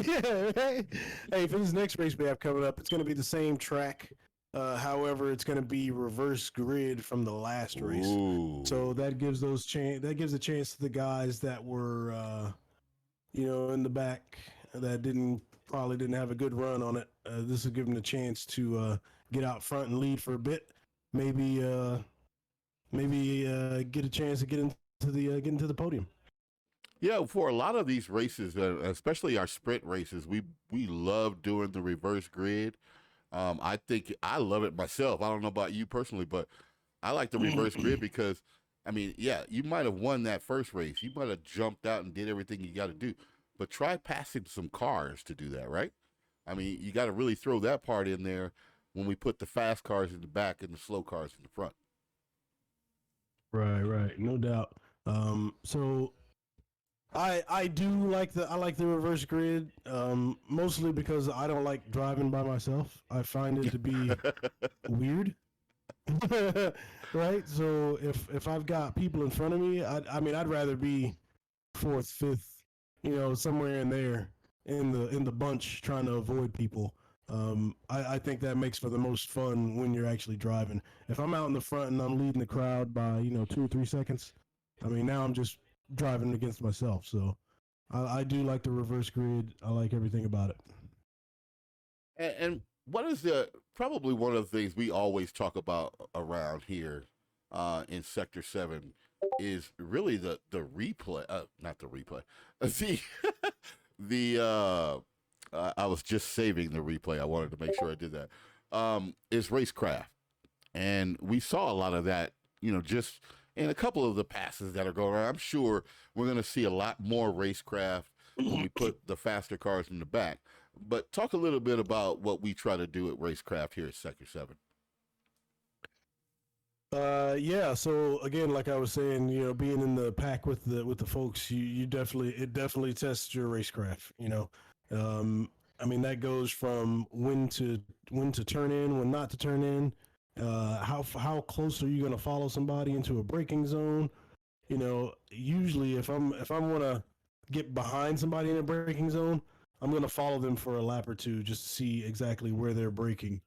yeah, right. Hey, for this next race we have coming up, it's going to be the same track. However, it's going to be reverse grid from the last race, Ooh. so that gives that gives a chance to the guys that were in the back that didn't have a good run on it. This will give them a chance to get out front and lead for a bit. Maybe get a chance to get into the podium. Yeah, for a lot of these races, especially our sprint races, we love doing the reverse grid. I think I love it myself. I don't know about you personally, but I like the reverse grid because, I mean, yeah, you might have won that first race. You might have jumped out and did everything you got to do, but try passing some cars to do that, right? I mean, you got to really throw that part in there when we put the fast cars in the back and the slow cars in the front. Right, right, no doubt. So I do like the reverse grid, mostly because I don't like driving by myself. I find it to be weird. Right? So if I've got people in front of me, I mean I'd rather be fourth, fifth, somewhere in there in the bunch trying to avoid people. I think that makes for the most fun when you're actually driving. If I'm out in the front and I'm leading the crowd by 2 or 3 seconds, I mean now I'm just driving against myself. So I do like the reverse grid. I like everything about it. And what is probably one of the things we always talk about around here in Sector 7 is really the replay, not the replay. See, the I was just saving the replay. I wanted to make sure I did that. Is racecraft, and we saw a lot of that. Just in a couple of the passes that are going around. I'm sure we're going to see a lot more racecraft when we put the faster cars in the back. But talk a little bit about what we try to do at racecraft here at Sector 7. Yeah. So again, like I was saying, being in the pack with the folks, you definitely it definitely tests your racecraft. I mean that goes from when to turn in, when not to turn in. How close are you going to follow somebody into a braking zone? Usually if I'm gonna get behind somebody in a braking zone, I'm gonna follow them for a lap or two just to see exactly where they're braking,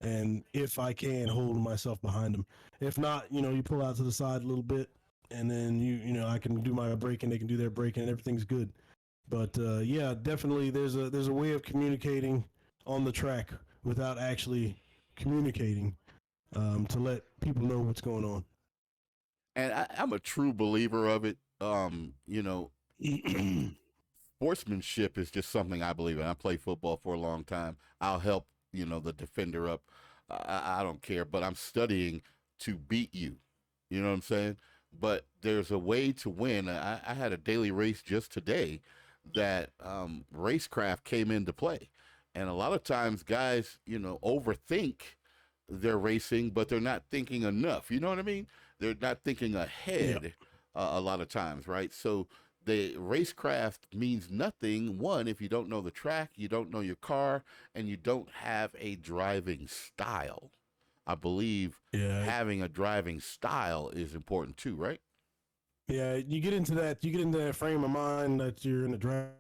and if I can hold myself behind them. If not, you pull out to the side a little bit, and then I can do my braking, they can do their braking, and everything's good. But yeah, definitely there's a way of communicating on the track without actually communicating, to let people know what's going on. And I'm a true believer of it. Sportsmanship is just something I believe in. I played football for a long time. I'll help, the defender up. I don't care, but I'm studying to beat you. You know what I'm saying? But there's a way to win. I had a daily race just today that racecraft came into play. And a lot of times guys, overthink their racing, but they're not thinking enough. You know what I mean? They're not thinking Yeah. ahead a lot of times, right? So the racecraft means nothing. One, if you don't know the track, you don't know your car, and you don't have a driving style. I believe Yeah. having a driving style is important too, right? Yeah, you get into that frame of mind that you're in a drag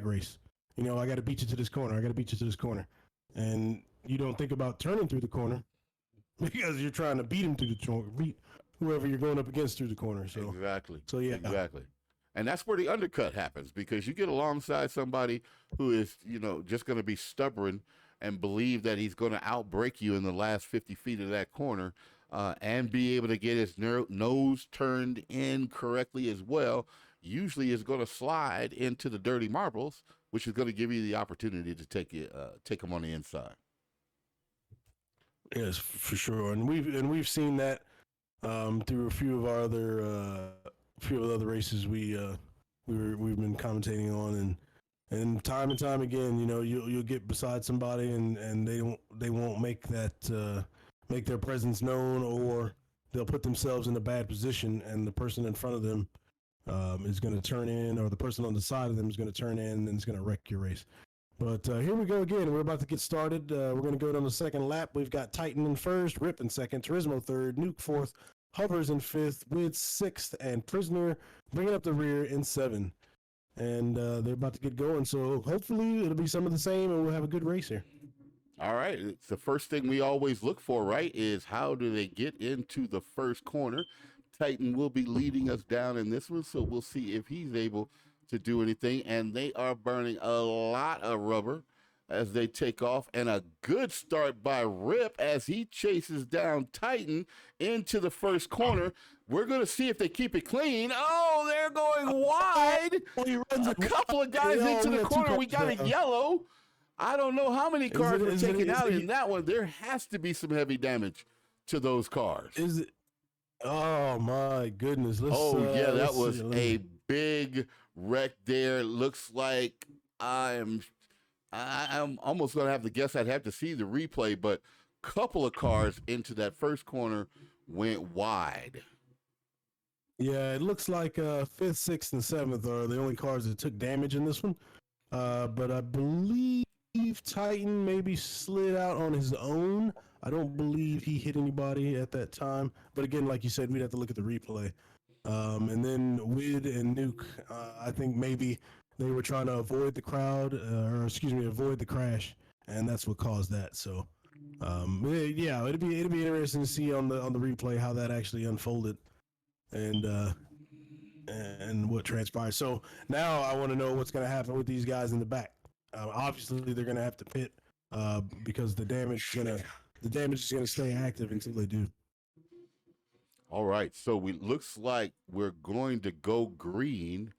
race. I got to beat you to this corner. I got to beat you to this corner, and you don't think about turning through the corner because you're trying to beat him through the corner, beat whoever you're going up against through the corner. So, Exactly. so yeah, Exactly. And that's where the undercut happens because you get alongside somebody who is, just going to be stubborn and believe that he's going to outbreak you in the last 50 feet of that corner, and be able to get his nose turned in correctly as well. Usually is going to slide into the dirty marbles, which is going to give you the opportunity to take him on the inside. yes, for sure. And we've seen that through a few of the other races we've been commentating on, and time again, you'll get beside somebody, and they won't make their presence known, or they'll put themselves in a bad position, and the person in front of them is going to turn in, or the person on the side of them is going to turn in, and it's going to wreck your race. But here we go again. We're about to get started. We're going to go down the second lap. We've got Titan in first, Rip in second, Turismo third, Nuke fourth, Hovers in fifth, Wid sixth, and Prisoner bringing up the rear in seven. And they're about to get going. So hopefully it'll be some of the same, and we'll have a good race here. All right. It's the first thing we always look for, right? Is how do they get into the first corner? Titan will be leading us down in this one, so we'll see if he's able to do anything. And they are burning a lot of rubber as they take off, and a good start by Rip as he chases down Titan into the first corner. We're going to see if they keep it clean. Oh, they're going wide. Oh, he runs A it. couple of guys Yeah, into we the got two corner. We cars got a now. yellow. I don't know how many cars were taken out is in that one. There has to be some heavy damage to those cars. Is it? Oh my goodness! Oh yeah, that let's was see. a big wreck there. Looks like I'm almost gonna have to guess. I'd have to see the replay, but a couple of cars into that first corner went wide. Yeah, it looks like fifth, sixth, and seventh are the only cars that took damage in this one. But I believe Titan maybe slid out on his own. I don't believe he hit anybody at that time. But again, like you said, we'd have to look at the replay. And then Wid and Nuke, I think maybe they were trying to avoid the crowd, or excuse me, avoid the crash, and that's what caused that. So, yeah, it'd be interesting to see on the replay how that actually unfolded, and what transpired. So now I want to know what's going to happen with these guys in the back. Obviously, they're going to have to pit because the damage is gonna stay active until they do. All right, so we looks like we're going to go green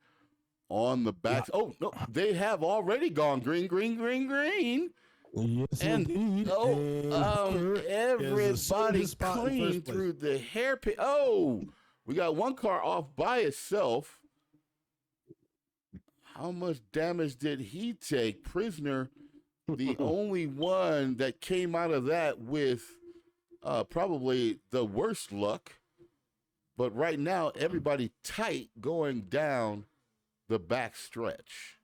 on the Yeah. backs. Oh no, they have already gone green, green, green, green. Yes, And indeed. And Kurt is the everybody safest spot in clean first place. through the hairpin. Oh, We got one car off by itself. How much damage did he take? Prisoner, the only one that came out of that with probably the worst luck. But right now, everybody tight going down the back stretch.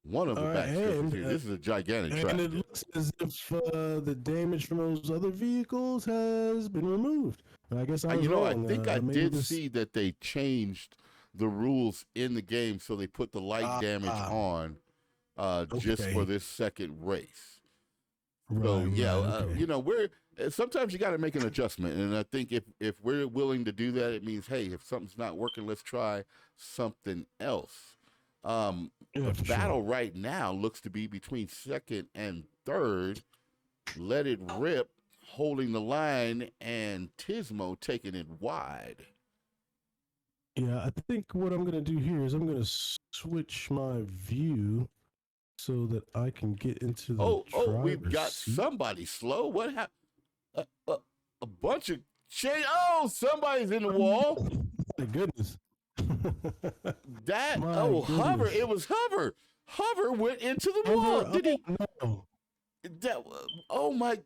One of the back stretches here. This is a gigantic track. And it looks as if the damage from those other vehicles has been removed. I guess I was wrong. I think I did see that they changed the rules in the game, so they put the light damage on just for this second race. Right, we're sometimes you got to make an adjustment, and I think if we're willing to do that, it means, hey, if something's not working, let's try something else. The battle right now looks to be between second and third. Let It Rip holding the line, and Tismo taking it wide. Yeah, I think what I'm going to do here is I'm going to switch my view so that I can get into the we've got somebody slow. What happened? A bunch of shade. Oh, somebody's in the wall. My goodness. Hover. It was Hover. Hover went into the wall. Did he? No. Oh my.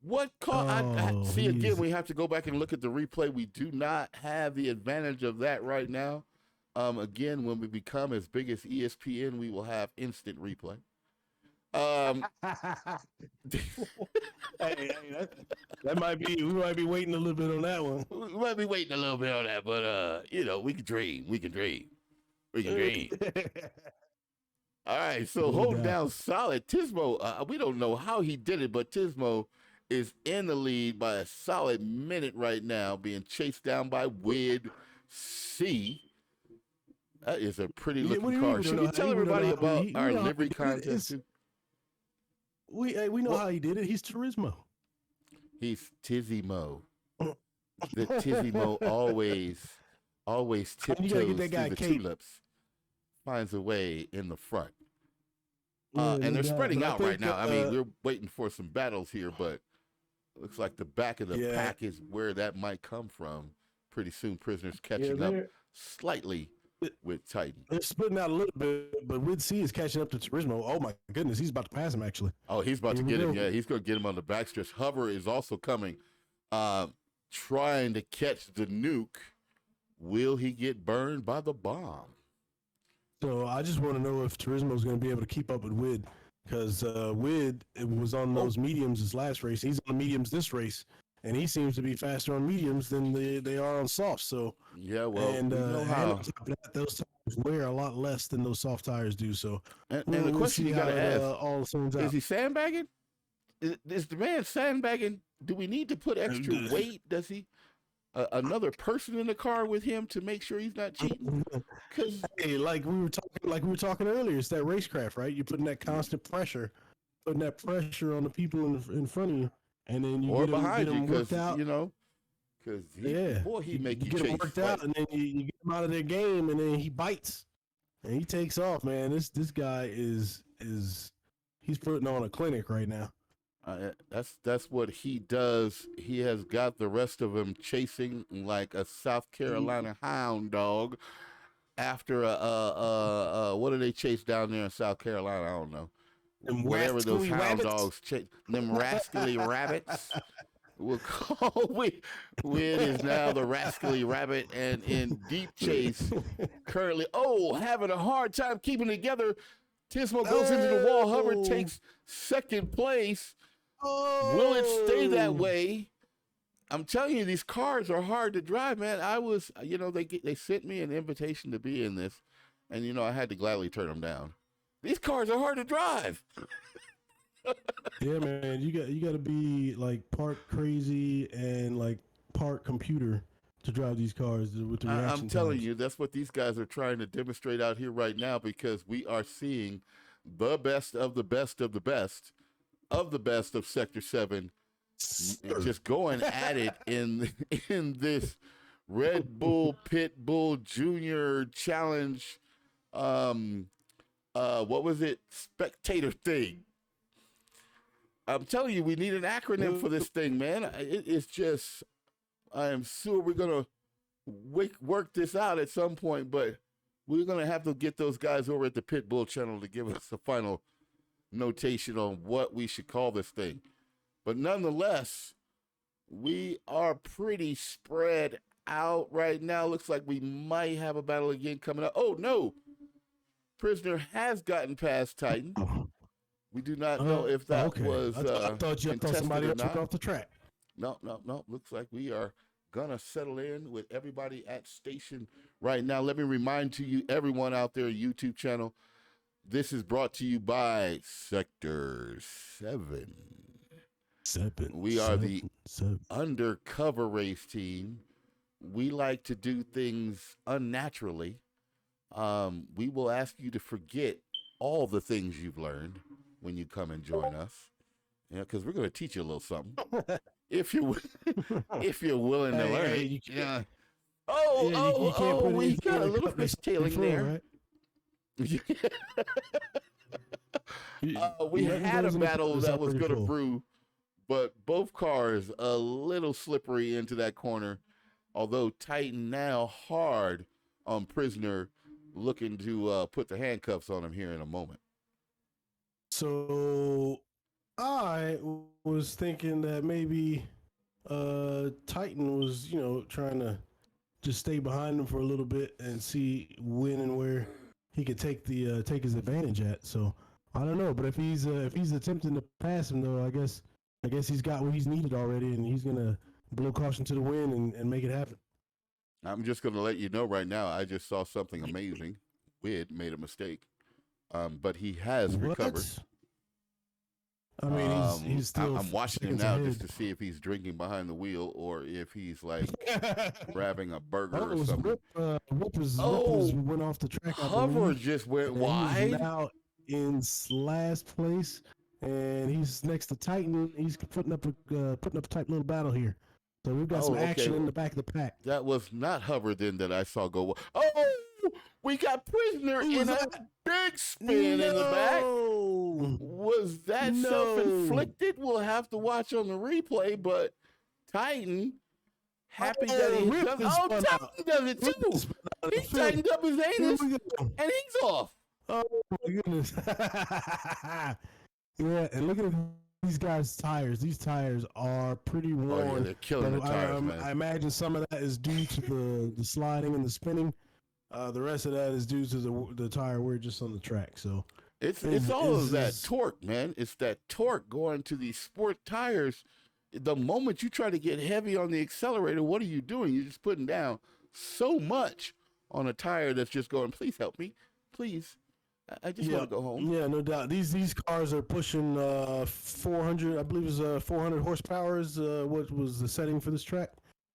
What caught? See, again, we have to go back and look at the replay. We do not have the advantage of that right now. Again, when we become as big as ESPN, we will have instant replay. That might be. We might be waiting a little bit on that one. We might be waiting a little bit on that, but we can dream. We can dream. We can dream. All right, so hold down solid. Tismo, we don't know how he did it, but Tismo is in the lead by a solid minute right now, being chased down by Wid C. That is a pretty looking car. Should we tell everybody about our livery contest? We know how he did it. He's Turismo. He's Tizimo. The Tizimo always tiptoes through the tulips, finds a way in the front. And they're spreading out right now. I mean, we're waiting for some battles here, but it looks like the back of the pack is where that might come from. Pretty soon, Prisoners catching up slightly with Titan. They're splitting out a little bit, but Wid C is catching up to Turismo. Oh my goodness, he's about to pass him actually. Oh, he's about to get him. Yeah, he's going to get him on the backstretch. Hover is also coming, trying to catch the nuke. Will he get burned by the bomb? So I just want to know if Turismo is going to be able to keep up with Wid, because Wid was on those mediums this last race. He's on the mediums this race, and he seems to be faster on mediums than they are on softs. So yeah, well, and on top of that, those tires wear a lot less than those soft tires do. So and the question you got to ask: is he sandbagging? Is the man sandbagging? Do we need to put extra weight? Does he? Another person in the car with him to make sure he's not cheating? Because hey, like we were talking earlier, it's that racecraft, right? You're putting that constant pressure, on the people in front of you, and then you or get behind them you, worked out. Because he make you get chase them worked out, and then you get them out of their game, and then he bites, and he takes off. Man, this guy is he's putting on a clinic right now. That's what he does. He has got the rest of them chasing like a South Carolina hound dog. After what do they chase down there in South Carolina? I don't know. Whatever those hound dogs chase, them rascally rabbits. We'll call Wid is now the rascally rabbit, and in deep chase currently. Having a hard time keeping it together. Tismo goes into the wall. Hover takes second place. Will it stay that way? I'm telling you, these cars are hard to drive, man. I was, they sent me an invitation to be in this, and I had to gladly turn them down. These cars are hard to drive. Yeah, man, you got to be like part crazy and like part computer to drive these cars with the reaction I'm telling times. you, that's what these guys are trying to demonstrate out here right now, because we are seeing the best of the best of the best of the best of Sector 7 just going at it in this Red Bull Pit Bull Junior Challenge. What was it? Spectator thing. I'm telling you, we need an acronym for this thing, man. It's just I am sure we're gonna work this out at some point, but we're gonna have to get those guys over at the Pitbull channel to give us a final notation on what we should call this thing. But nonetheless, we are pretty spread out right now. Looks like we might have a battle again coming up. Oh no, Prisoner has gotten past Titan. We do not know if that okay. was I thought somebody else took off the track. No. Looks like we are gonna settle in with everybody at station right now. Let me remind to you, everyone out there, YouTube channel, this is brought to you by Sector 7. We are the undercover race team. We like to do things unnaturally. We will ask you to forget all the things you've learned when you come and join us. Yeah, because we're going to teach you a little something. if you're willing to learn it. Yeah. We got a little fishtailing there. Right? We had a battle that was going to brew, but both cars a little slippery into that corner. Although Titan now hard on Prisoner, looking to put the handcuffs on him here in a moment. So I was thinking that maybe Titan was, trying to just stay behind him for a little bit and see when and where he could take his advantage at. So I don't know, but if he's attempting to pass him though, I guess he's got what he's needed already, and he's gonna blow caution to the wind and make it happen. I'm just gonna let you know right now. I just saw something amazing. Wid made a mistake, but he has recovered. I mean, he's still. I'm watching him now just to see if he's drinking behind the wheel or if he's like grabbing a burger or something. Whoop went off the track. Hover just went wide. He's now in last place, and he's next to Titan. He's putting up a tight little battle here. So we've got some action in the back of the pack. That was not Hover then that I saw go. Oh, we got Prisoner in a big spin in the back. Was that self-inflicted? We'll have to watch on the replay, but Titan, happy that he's done. Oh, Titan does it too. He tightened up his anus, and he's off. Oh, my goodness. Yeah, and look at these guys' tires. These tires are pretty worn. Oh, yeah, they're killing the tires, man. I imagine some of that is due to the sliding and the spinning. The rest of that is due to the tire wear just on the track. So it's all of that torque, man. It's that torque going to these sport tires. The moment you try to get heavy on the accelerator, what are you doing? You're just putting down so much on a tire that's just going, please help me. Please. I just want to go home. Yeah, no doubt. These cars are pushing 400, I believe it was 400 horsepower is what was the setting for this track.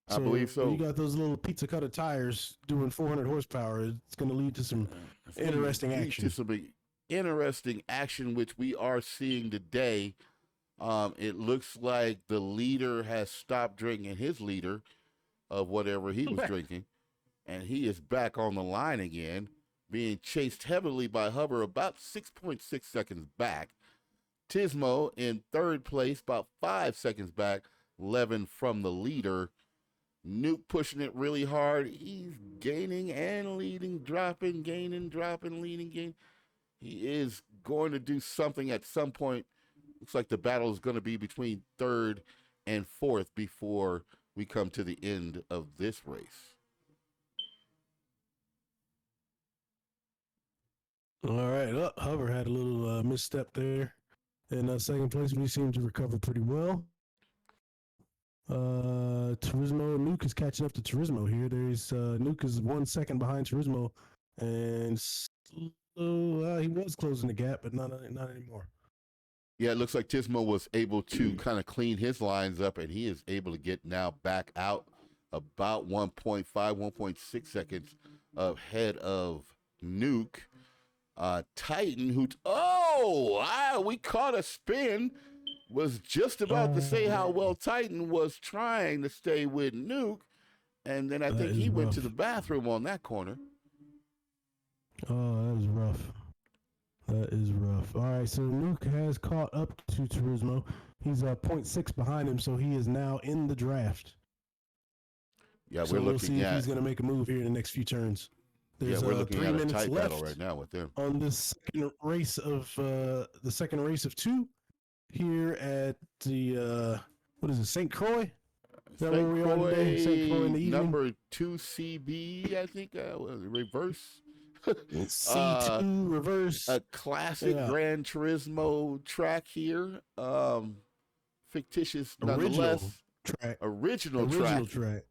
I believe so. You got those little pizza cutter tires doing 400 horsepower. It's going to lead to some interesting action. Some interesting action, which we are seeing today. It looks like the leader has stopped drinking his liter of whatever he was drinking, and he is back on the line again, being chased heavily by Hover about 6.6 seconds back. Tismo in third place, about 5 seconds back, 11 from the leader. Nuke pushing it really hard. He's gaining and leading, dropping, gaining, dropping, leading, gaining. He is going to do something at some point. Looks like the battle is going to be between third and fourth before we come to the end of this race. All right. Hover had a little misstep there. In second place, we seem to recover pretty well. Turismo and Nuke is catching up to Turismo here. There's Nuke is 1 second behind Turismo, and he was closing the gap, but not anymore. Yeah, it looks like Tismo was able to kind of clean his lines up, and he is able to get now back out about 1.5, 1.6 seconds ahead of Nuke. Titan, we caught a spin. Was just about to say how well Titan was trying to stay with Nuke, and then I think he went to the bathroom on that corner. Oh, that is rough. That is rough. All right, so Nuke has caught up to Turismo. He's 0.6 behind him, so he is now in the draft. Yeah, So we're we'll looking see if he's at going to make a move here in the next few turns. yeah, There's we're looking 3 at a minutes tight battle left right now with them. on this second race of 2 here at the what is it, St. Croix? Is that where St. we are today? St. Croix in Croix the evening. number 2CB, I think, reverse. uh, C2 reverse. a classic Yeah, Gran Turismo track here. Fictitious original nonetheless. track. Original Original track track.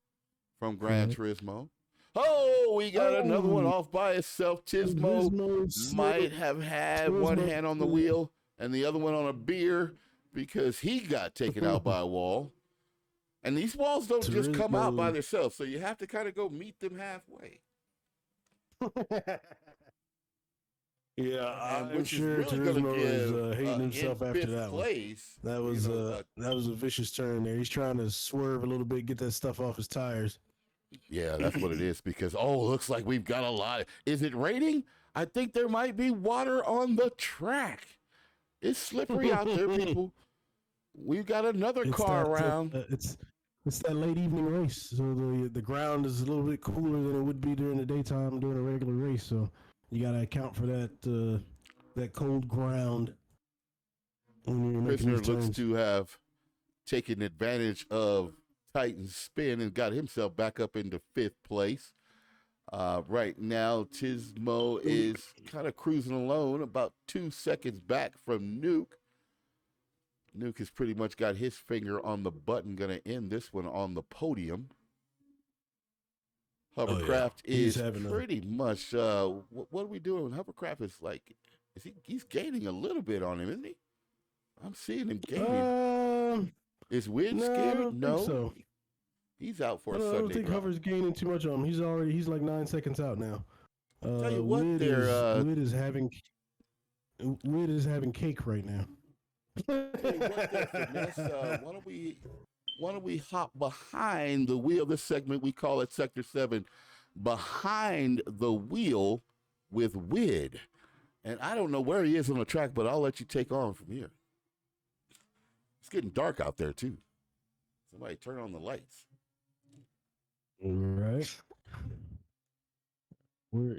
from Gran Right. Turismo. Oh, we got another one Oh, off by itself. Tismo Turismo might have had one Turismo. hand on the wheel and the other one on a beer because he got taken out by a wall. And these walls don't just come out by Turismo. themselves, so you have to kind of go meet them halfway. Yeah, And I'm which is sure really going to Turismo is give hating in himself after fifth that one. place. That was a vicious turn there. He's trying to swerve a little bit, get that stuff off his tires. Yeah, that's what it is because, looks like we've got a lot. Is it raining? I think there might be water on the track. It's slippery out there, people. We've got another car around. It's that late evening race, so the ground is a little bit cooler than it would be during the daytime during a regular race. So you got to account for that cold ground when you're making Prisoner these looks turns. to have taken advantage of Titan's spin and got himself back up into fifth place. Right now, Tismo is kind of cruising alone, about 2 seconds back from Nuke. Nuke has pretty much got his finger on the button, going to end this one on the podium. Hovercraft is pretty much, what are we doing? Hovercraft is like, he's gaining a little bit on him, isn't he? I'm seeing him gaining. Is Win scared? I don't think so. He's out for a Sunday I don't think drop. Hover's gaining too much on him. He's like 9 seconds out now. Tell you what, Wid is having cake right now. Why don't we hop behind the wheel? This segment we call it Sector 7, behind the wheel with Wid. And I don't know where he is on the track, but I'll let you take on from here. It's getting dark out there too. Somebody turn on the lights. All right. Where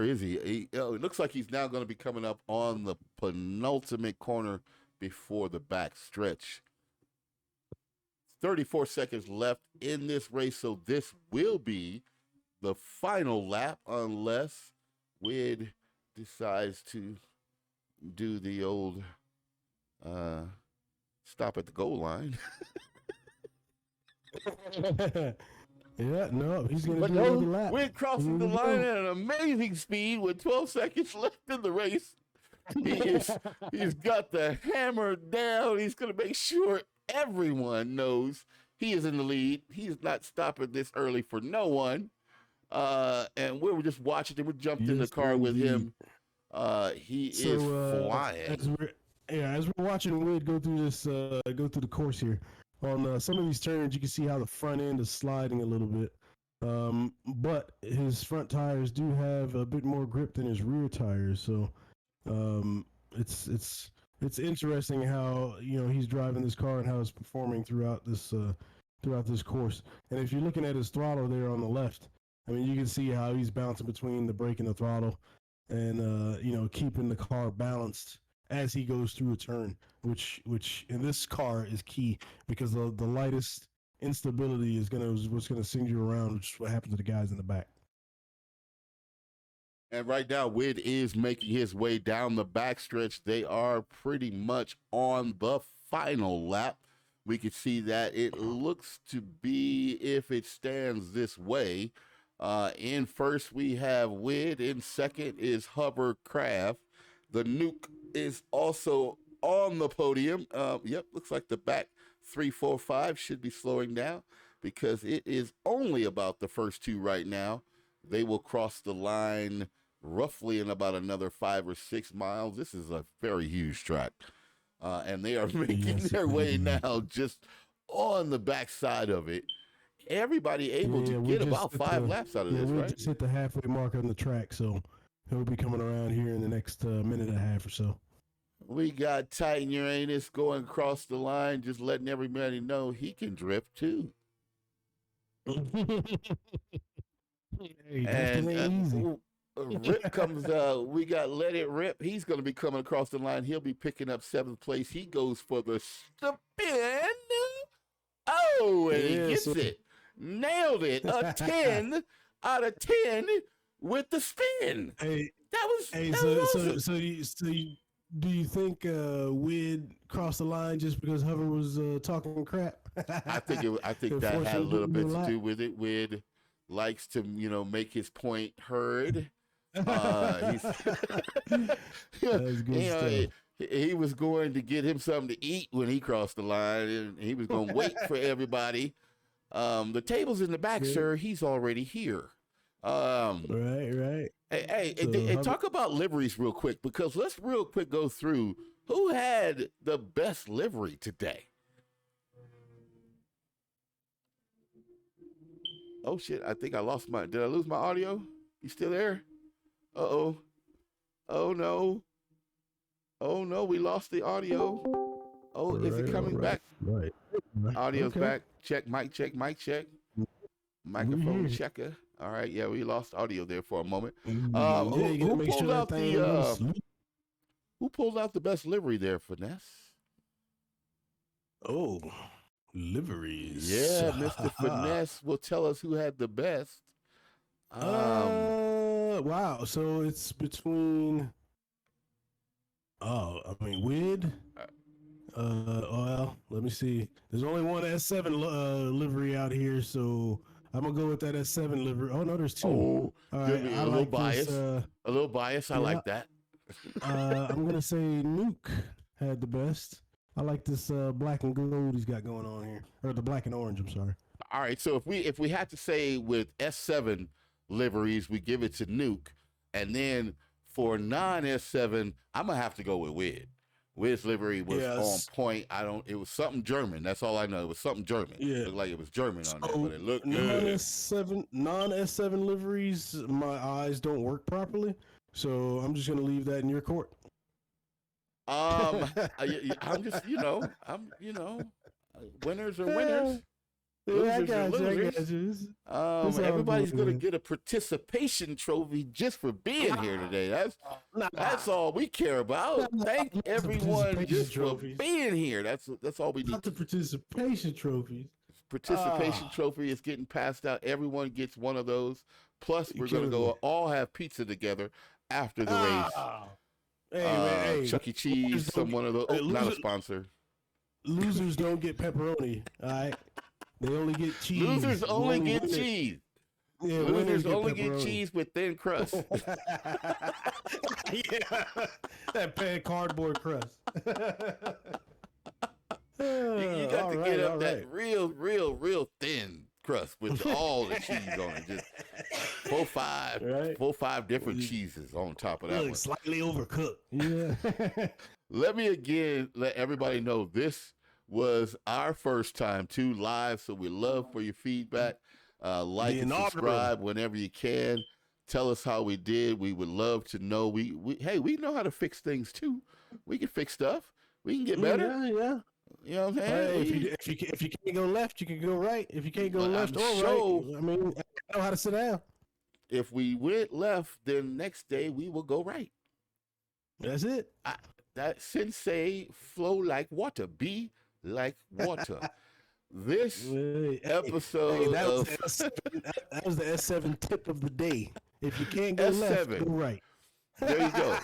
is he? It looks like he's now going to be coming up on the penultimate corner before the back stretch. 34 seconds left in this race, so this will be the final lap unless Wid decides to do the old stop at the goal line. Yeah, no, he's going to do another lap. Wid crossing the line at an amazing speed with 12 seconds left in the race. He's got the hammer down. He's going to make sure everyone knows he is in the lead. He's not stopping this early for no one. And we were just watching him. We jumped in the car with him. He is flying. As we're watching Wid go through the course here, on some of these turns, you can see how the front end is sliding a little bit. But his front tires do have a bit more grip than his rear tires, so it's interesting how he's driving this car and how it's performing throughout this course. And if you're looking at his throttle there on the left, I mean, you can see how he's bouncing between the brake and the throttle, and keeping the car balanced as he goes through a turn, which in this car is key because the lightest instability is what's gonna send you around, which is what happened to the guys in the back. And right now, Wid is making his way down the backstretch. They are pretty much on the final lap. We can see that it looks to be, if it stands this way, in first we have Wid. In second is Hovercraft. The Nuke is also on the podium. Looks like the back 3, 4, 5 should be slowing down because it is only about the first two right now. They will cross the line roughly in about another 5 or 6 miles. This is a very huge track. And they are making their way now just on the backside of it. Everybody able to get about 5 laps out of this, right? We just hit the halfway mark on the track, so he'll be coming around here in the next minute and a half or so. We got Titan Uranus going across the line, just letting everybody know he can drift too. Hey, drifting And ain't easy. Rip comes. We got Let It Rip. He's going to be coming across the line. He'll be picking up seventh place. He goes for the spin. Oh, and he Yeah, gets so it. Nailed it. A 10 out of 10 with the spin. hey, That was hey, that was awesome. do you think Wid crossed the line just because Hover was talking crap? I think And that forced had a him to little do a bit to lot? do with it. With likes to make his point heard. He's That's good you know stuff. he was going to get him something to eat when he crossed the line, and he was going to wait for everybody. The table's in the back, Yeah. sir. He's already here. Um, Right, right. So hey, Hover, talk about liveries real quick, because let's real quick go through who had the best livery today. Oh shit! I think I lost my. Did I lose my audio? You still there? Uh oh. Oh no. Oh no, we lost the audio. Oh, is it all coming right, back? right, right. Audio's Okay, back. Check, mic check, mic check. we Microphone here. checker. All right, yeah, we lost audio there for a moment. Yeah, you gotta Who make sure pulled that out thing the don't go to sleep. who pulled out the best livery there, Finesse? Oh, liveries. Yeah, Mr. Finesse will tell us who had the best. Um, Wow. So it's between. Oh, I mean, Wid. Well, let me see. There's only one S7 livery out here, so I'm gonna go with that S7 livery. Oh no, there's two. oh, All give right, me I a little like this. bias. A little bias. I Yeah, like that. I'm gonna say Nuke had the best. I like this black and gold he's got going on here, or the black and orange. I'm sorry. All right, so if we had to say with S7 liveries, we give it to Nuke, and then for non S7, I'm gonna have to go with Wid. Wid's livery was on Yes. point. I don't. It was something German. That's all I know. It was something German. Yeah. Looked like it was German on there, but So it looked non good. S7 non S7 liveries, my eyes don't work properly, so I'm just gonna leave that in your court. I'm just winners are winners, Yeah, I losers are got you. I got losers. you. It's all Everybody's good, gonna man. get a participation trophy just for being here today. That's Nah, all we care about. Thank not the everyone participation just for trophies. being here. That's all we need. Not the participation trophies. Participation Ah, trophy is getting passed out. Everyone gets one of those. Plus, you we're gonna killing me. go all have pizza together after the race. Ah, hey man, hey, Chuck E. Cheese, losers don't some get one of those. hey, Oh, not a sponsor. losers don't get pepperoni. All right, they only get Losers cheese. only get cheese. Yeah, winners Losers get only get pepperoni. cheese with thin crust. Yeah, that cardboard crust. You got All to get right, up all that right. real thin crust with all the cheese on it. Just four, five, Right? four, five different cheeses on top of that Look, one. slightly overcooked. Yeah. Let me again let everybody know this was our first time too live, so we love for your feedback. The Like and inaugural. subscribe whenever you can. Tell us how we did. We would love to know. We know how to fix things too. We can fix stuff. We can get better. Yeah, yeah. You know what I'm saying? Hey, if you can't go left, you can go right. If you can't go But left I'm or right, sure I mean, I know how to sit down. if we went left, then next day we will go right. That's it. That sensei flow like water, be like water. This Hey, episode that was of the S7, that was the S7 tip of the day. If you can't go left, go S7, right. there you go.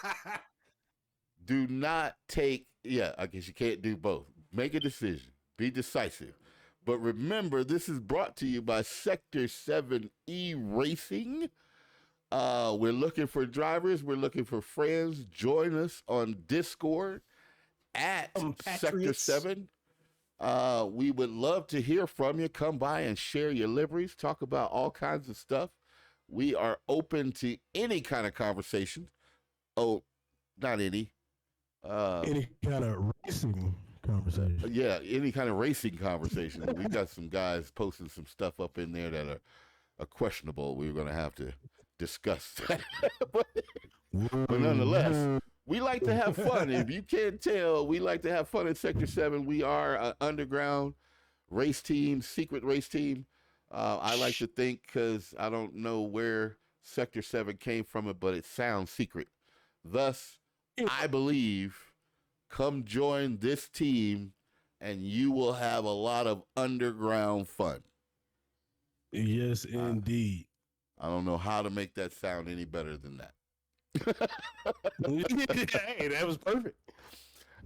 Do not take, yeah, I guess you can't do both. Make a decision, be decisive. But remember, this is brought to you by Sector 7E Racing. We're looking for drivers, we're looking for friends. Join us on Discord at Sector Patriots. 7. We would love to hear from you. Come by and share your liveries, talk about all kinds of stuff. We are open to any kind of conversation. Oh, not any. Any kind of racing conversation. Yeah, any kind of racing conversation. We got some guys posting some stuff up in there that are questionable. We're going to have to discuss that. but nonetheless, we like to have fun. If you can't tell, we like to have fun in Sector 7. We are an underground race team, secret race team. I like to think because I don't know where Sector 7 came from it, but it sounds secret. Thus, I believe come join this team and you will have a lot of underground fun. Yes, Uh, indeed. I don't know how to make that sound any better than that. Hey, that was perfect.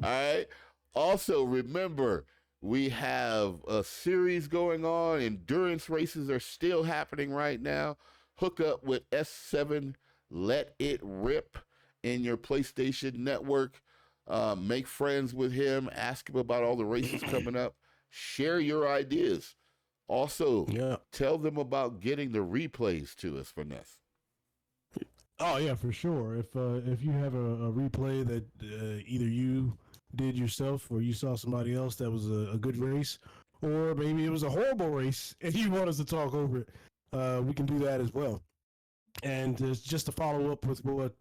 All right. Also, remember, we have a series going on. Endurance races are still happening right now. Hook up with S7, let it rip in your PlayStation network. Make friends with him. Ask him about all the races coming up. Share your ideas. Also, Yeah. tell them about getting the replays to us, Finesse. Oh yeah, for sure. If you have a replay that either you did yourself or you saw somebody else that was a good race, or maybe it was a horrible race and you want us to talk over it, we can do that as well. And just to follow up with what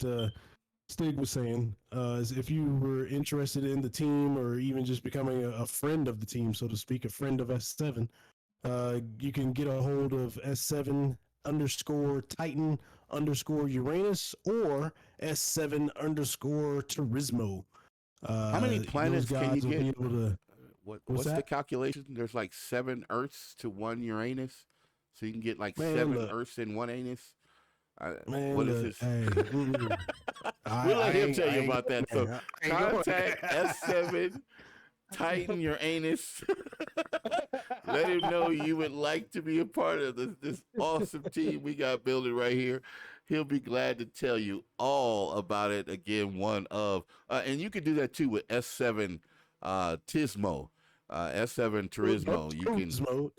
Stig was saying, is if you were interested in the team or even just becoming a friend of the team, so to speak, a friend of S7, you can get a hold of S7 underscore Titan underscore Uranus or S7 underscore Turismo. How many Those planets can you guys will be get? able to. What's What's the that? calculation? There's like 7 Earths to 1 Uranus, so you can get like Man, seven look. Earths in one anus. Man, What is look. this? Hey. We'll let him tell I you ain't about going that. So there. I ain't going contact S7 Tighten your anus. Let him know you would like to be a part of this awesome team we got building right here. He'll be glad to tell you all about it. Again, and you can do that too with S7 Tismo, S7 Turismo. You can,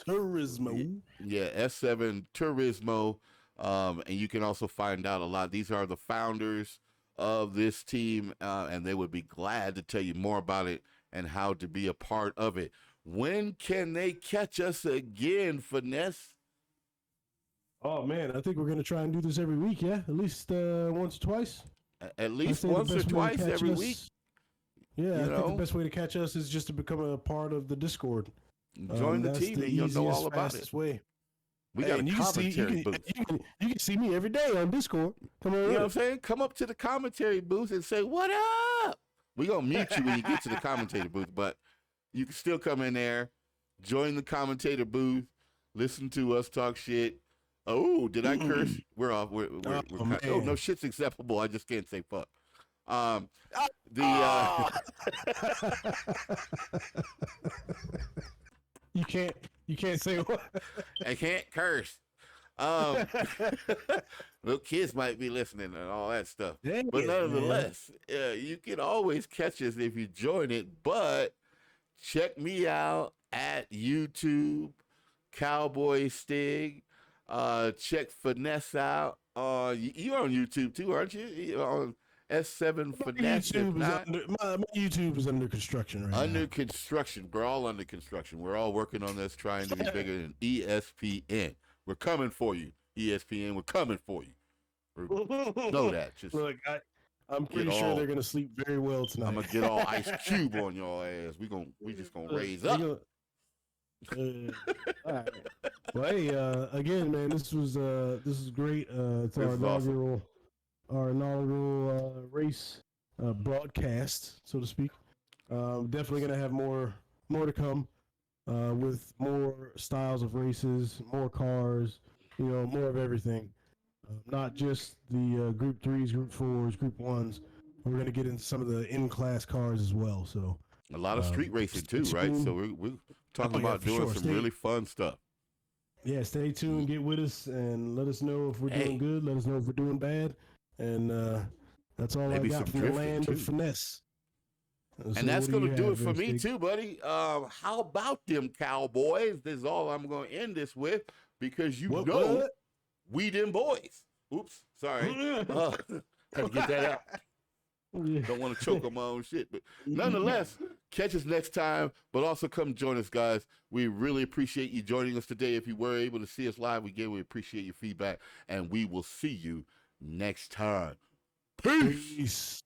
Turismo. yeah, S7 Turismo, and you can also find out a lot. These are the founders of this team, and they would be glad to tell you more about it and how to be a part of it. When can they catch us again, Finesse? Oh man, I think we're gonna try and do this every week. Yeah, at least once or twice. At I least say the once or best way to twice catch every week. us. Yeah, You I think the know, best way to catch us is just to become a part of the Discord. join the That's team the and you'll know all easiest, about it. fastest way. We Hey, got a and you can see commentary booth. you can see me every day on Discord. Come on You know what with I'm saying? Come up to the commentary booth and say, "What up?" We gonna mute you when you get to the commentator booth, but you can still come in there, join the commentator booth, listen to us talk shit. Oh, did I curse? it. We're off. Oh Oh no, man. shit's acceptable. I just can't say fuck. Um, the Oh! you can't say what. I can't curse. Um, little kids might be listening and all that stuff, Dang but it, man. nonetheless, you can always catch us if you join it. But check me out at YouTube, CowboysStig. Check Finesse out. You're on YouTube too, aren't you? You're on S7 Finesse. If not, My YouTube is under construction right under now. construction. We're all under construction. We're all working on this, trying to be bigger than ESPN. We're coming for you, ESPN. We're coming for you. Know that. Just Look, I'm get pretty sure they're all. gonna sleep very well I'm tonight. gonna get all Ice Cube on your ass. We just gonna raise They up. gonna, all right. Well, hey, again, man, this was great. It's This is awesome. our inaugural race broadcast, so to speak. Definitely gonna have more to come with more styles of races, more cars, more of everything. Not just the Group Threes, Group Fours, Group Ones. We're gonna get into some of the in-class cars as well. So A lot of street racing stay too, right? So tuned. we're talking Oh yeah, about for doing sure. some really fun stuff. Stay tuned. Get with us and let us know if we're doing Hey, good. Let us know if we're doing bad. And that's all I maybe got some from the drifting land of too. finesse. So And that's what do gonna you do it have for there, me Stig? too, buddy. How about them Cowboys? This is all I'm gonna end this with because you know What? we them boys. Oops, sorry. Had to get that out. Yeah. Don't want to choke on my own shit. But nonetheless, catch us next time. But also come join us, guys. We really appreciate you joining us today. If you were able to see us live, again, we appreciate your feedback. And we will see you next time. Peace. Peace.